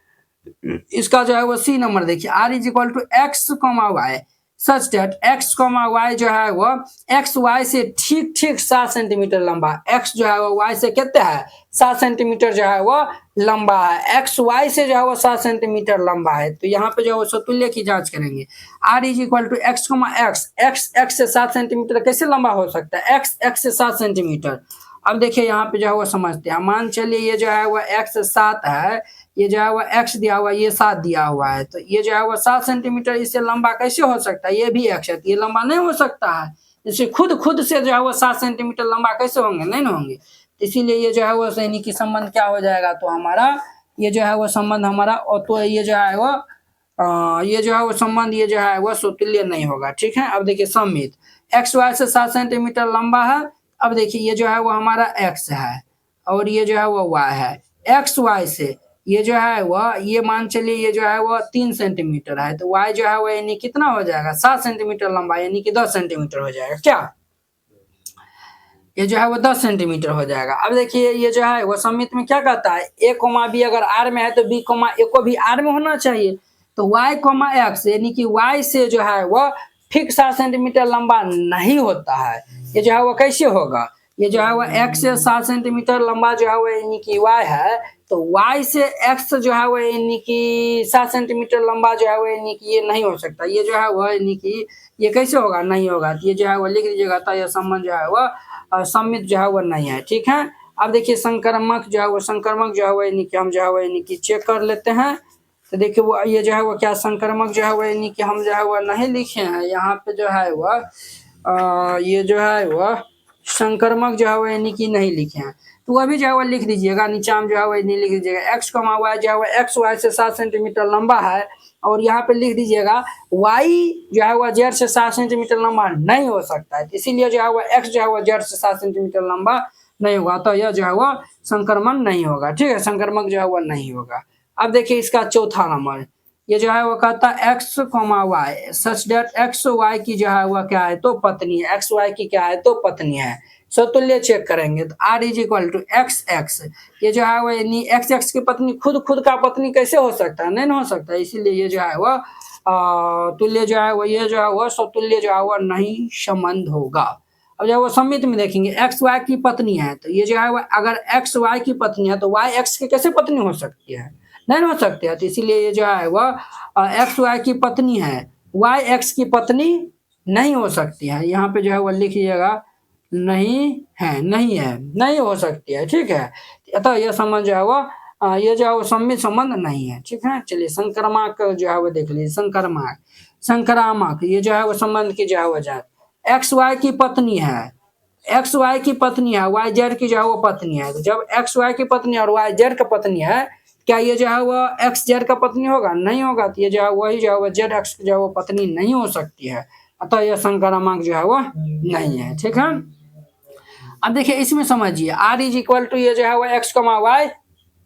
इसका जो है वो सी नंबर देखिए, r is equal to x comma y such that x comma y जो है वो एक्स वाई से ठीक ठीक 7 सेंटीमीटर लंबा, एक्स जो है वो वाई से कितना है 7 सेंटीमीटर जो है वो लंबा है, एक्स वाई से जो है वो 7 सेंटीमीटर लंबा है। तो यहाँ पे जो है वो समतुल्य की जांच करेंगे। R is equal to x comma x, x x से 7 सेंटीमीटर कैसे लंबा हो सकता है, एक्स एक्स से 7 सेंटीमीटर। अब देखिए यहाँ पे जो है वो समझते हैं, मान चलिए ये जो है वो एक्स 7 है, ये जो है वो एक्स दिया हुआ है, ये 7 दिया हुआ है, तो ये जो है वो 7 सेंटीमीटर इससे लंबा कैसे हो सकता है, ये भी एक्स है, तो ये लंबा नहीं हो सकता है। जैसे खुद से जो है वो 7 सेंटीमीटर लंबा कैसे होंगे, नहीं ना होंगे। इसीलिए ये जो है वो यानी कि संबंध क्या हो जाएगा, तो हमारा ये जो है वो संबंध हमारा, और तो ये जो है वो ये जो है वो संबंध ये जो है वो समतुल्य नहीं होगा, ठीक है। अब देखिए सम्मित एक्स वाई से 7 सेंटीमीटर लंबा है। अब देखिए ये जो है वो हमारा एक्स है और ये जो है वो वाई है, एक्स वाई से ये जो है वह ये मान चलिए ये जो है वो 3 सेंटीमीटर है, तो वाई जो है वो यानी कितना हो जाएगा 7 सेंटीमीटर लंबा, यानी कि 10 सेंटीमीटर हो जाएगा, क्या ये जो है वो 10 सेंटीमीटर हो जाएगा। अब देखिए ये जो है वो सम्मित में क्या कहता है, ए कोमा बी अगर आर में है तो बी कोमा ए को भी आर में होना चाहिए, तो वाई कोमा एक्स यानी कि वाई से जो है वो ठीक 7 सेंटीमीटर लंबा नहीं होता है। ये जो है वो कैसे होगा, ये जो है वो एक्स से 7 सेंटीमीटर लंबा जो है वो यानी कि वाई है, तो वाई से एक्स जो है वो यानी कि 7 सेंटीमीटर लंबा जो है वो यानी कि ये नहीं हो सकता। ये जो है वो यानी कि ये कैसे होगा, नहीं होगा। तो ये जो है वो लिख दीजिएगा, तो यह संबंध जो है वो सम्मित जो है वो नहीं है, ठीक है। अब देखिए संक्रमक जो है वो यानी कि हम जो है वो यानी कि चेक कर लेते हैं। तो देखिए वो ये जो है वो क्या संक्रमक जो है वो यानी कि हम जो है वो नहीं लिखे हैं यहाँ पे जो है वो ये जो है वो संक्रमक जो है वो यानी कि नहीं लिखे हैं, तो वह भी जो है वो लिख दीजिएगा, नीचे हम जो है वो नहीं लिख दीजिएगा। एक्स कमा वाई जो है वो एक्स वाई से 7 सेंटीमीटर लंबा है, और यहाँ पे लिख दीजिएगा वाई जो है वो जेड से 7 सेंटीमीटर लंबा नहीं हो सकता है, इसीलिए जो है वो एक्स जो है वो जेड से 7 सेंटीमीटर लंबा नहीं होगा, तो यह जो है वो संक्रमण नहीं होगा, ठीक है, संक्रमक जो है वह नहीं होगा। अब देखिए इसका चौथा नंबर, ये जो है वो कहता है x comma y such that x Y की जो है वह क्या है तो पत्नी है, एक्स वाई की क्या है तो पत्नी है। समतुल्य चेक करेंगे तो r is equal to x x, ये जो है वो एक्स एक्स की पत्नी खुद का पत्नी कैसे हो सकता है, नहीं हो सकता, इसीलिए ये जो है वह तुल्य जो है वो ये जो है वह समतुल्य जो है वह नहीं संबंध होगा। अब जब वो सम्मित में देखेंगे एक्स वाई की पत्नी है तो ये जो है वह अगर एक्स वाई की पत्नी है तो वाई एक्स की कैसे पत्नी हो सकती है, नहीं हो सकती है, तो इसीलिए ये जो है वह एक्स वाई की पत्नी है, वाई एक्स की पत्नी नहीं हो सकती है। यहाँ पे जो है वह लिख लीजिएगा नहीं हो सकती है, ठीक है। अतः यह संबंध जो है वह ये जो है वो सम्मित संबंध नहीं है, ठीक है। चलिए संक्रामक जो है वो देख लीजिए, संक्रामक ये जो है वो संबंध की जो है वो जाए एक्स वाई की पत्नी है, एक्स वाई की पत्नी है, वाई जेड की जो है वो पत्नी है, तो जब एक्स वाई की पत्नी और वाई जेड का पत्नी है, क्या ये जो है वो एक्स जेड का पत्नी होगा, नहीं होगा, तो ये जो है वही जो है वो जेड एक्स की जो है वो पत्नी नहीं हो सकती है, अतः यह संक्रामक जो है वो नहीं है, ठीक है। अब देखिए इसमें समझिए आर इज इक्वल टू ये जो है वो x comma Y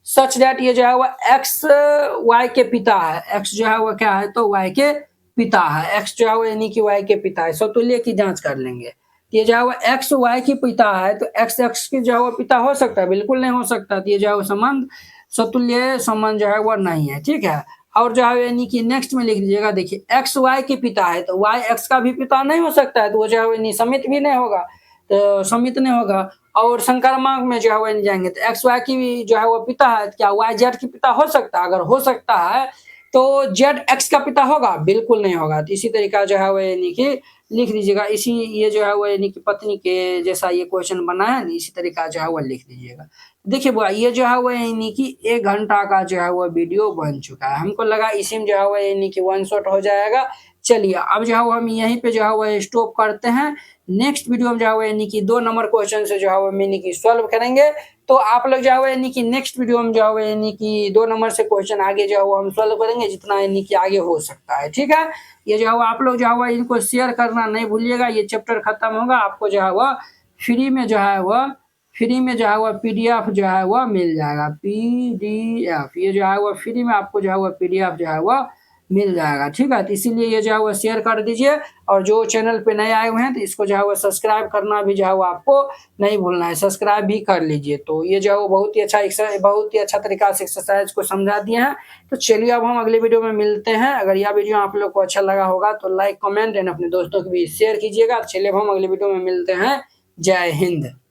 such that ये जो है वो एक्स वाई के पिता है, एक्स जो है वो क्या है तो वाई के पिता है, एक्स जो है वो यानी कि वाई के पिता है, समतुल्य की जांच कर लेंगे। ये जो है वो एक्स वाई की पिता है तो एक्स एक्स की जो है वो पिता हो सकता है, बिल्कुल नहीं हो सकता, तो ये जो है वो संबंध समतुल्य संबंध जो है वो नहीं है, ठीक है। और जो है यानी कि नेक्स्ट में लिख दीजिएगा, देखिए एक्स वाई के पिता है तो वाई एक्स का भी पिता नहीं हो सकता है, तो वो जो है वो समित भी नहीं होगा, तो समित नहीं होगा। और संक्रामक में जो है वो जाएंगे तो एक्स वाई की भी जो है वो पिता है, क्या वाई जेड की पिता हो सकता है, अगर हो सकता है तो जेड एक्स का पिता होगा, बिल्कुल नहीं होगा, तो इसी तरीका जो है वो यानी कि लिख दीजिएगा, इसी ये जो है वो यानी कि पत्नी के जैसा ये क्वेश्चन बना है, इसी तरीका जो है वो लिख दीजिएगा। देखिए बुआ ये जो है वो यानी कि 1 घंटा का जो है वो वीडियो बन चुका है, हमको लगा इसी में जो है वो यानी कि वन शॉट हो जाएगा। चलिए अब जो है वो हम यहीं पे जो है वो स्टॉप करते हैं, नेक्स्ट वीडियो में जो है वो यानी कि 2 नंबर क्वेश्चन से जो है वो यानी कि सॉल्व करेंगे, तो आप लोग जो है वो यानी कि नेक्स्ट वीडियो में जो है वो यानी कि 2 नंबर से क्वेश्चन आगे जो है वो हम सॉल्व करेंगे, जितना यानी कि आगे हो सकता है, ठीक है। ये जो है वो आप लोग जो है वो इनको शेयर करना नहीं भूलिएगा, ये चैप्टर खत्म होगा, आपको जो है वो फ्री में जो है वो पीडीएफ जो है वो मिल जाएगा, पीडीएफ ये जो है वो फ्री में आपको जो है वो पीडीएफ जो है वो मिल जाएगा, ठीक है। तो इसीलिए ये जो है वो शेयर कर दीजिए, और जो चैनल पे नए आए हुए हैं तो इसको जो है वो सब्सक्राइब करना भी जो है वो आपको नहीं भूलना है, सब्सक्राइब भी कर लीजिए। तो ये जो है वो बहुत ही अच्छा तरीका से एक्सरसाइज को समझा दिए हैं। तो चलिए अब हम अगले वीडियो में मिलते हैं, अगर यह वीडियो आप लोग को अच्छा लगा होगा तो लाइक कमेंट एंड अपने दोस्तों को भी शेयर कीजिएगा। चलिए अब हम अगले वीडियो में मिलते हैं, जय हिंद।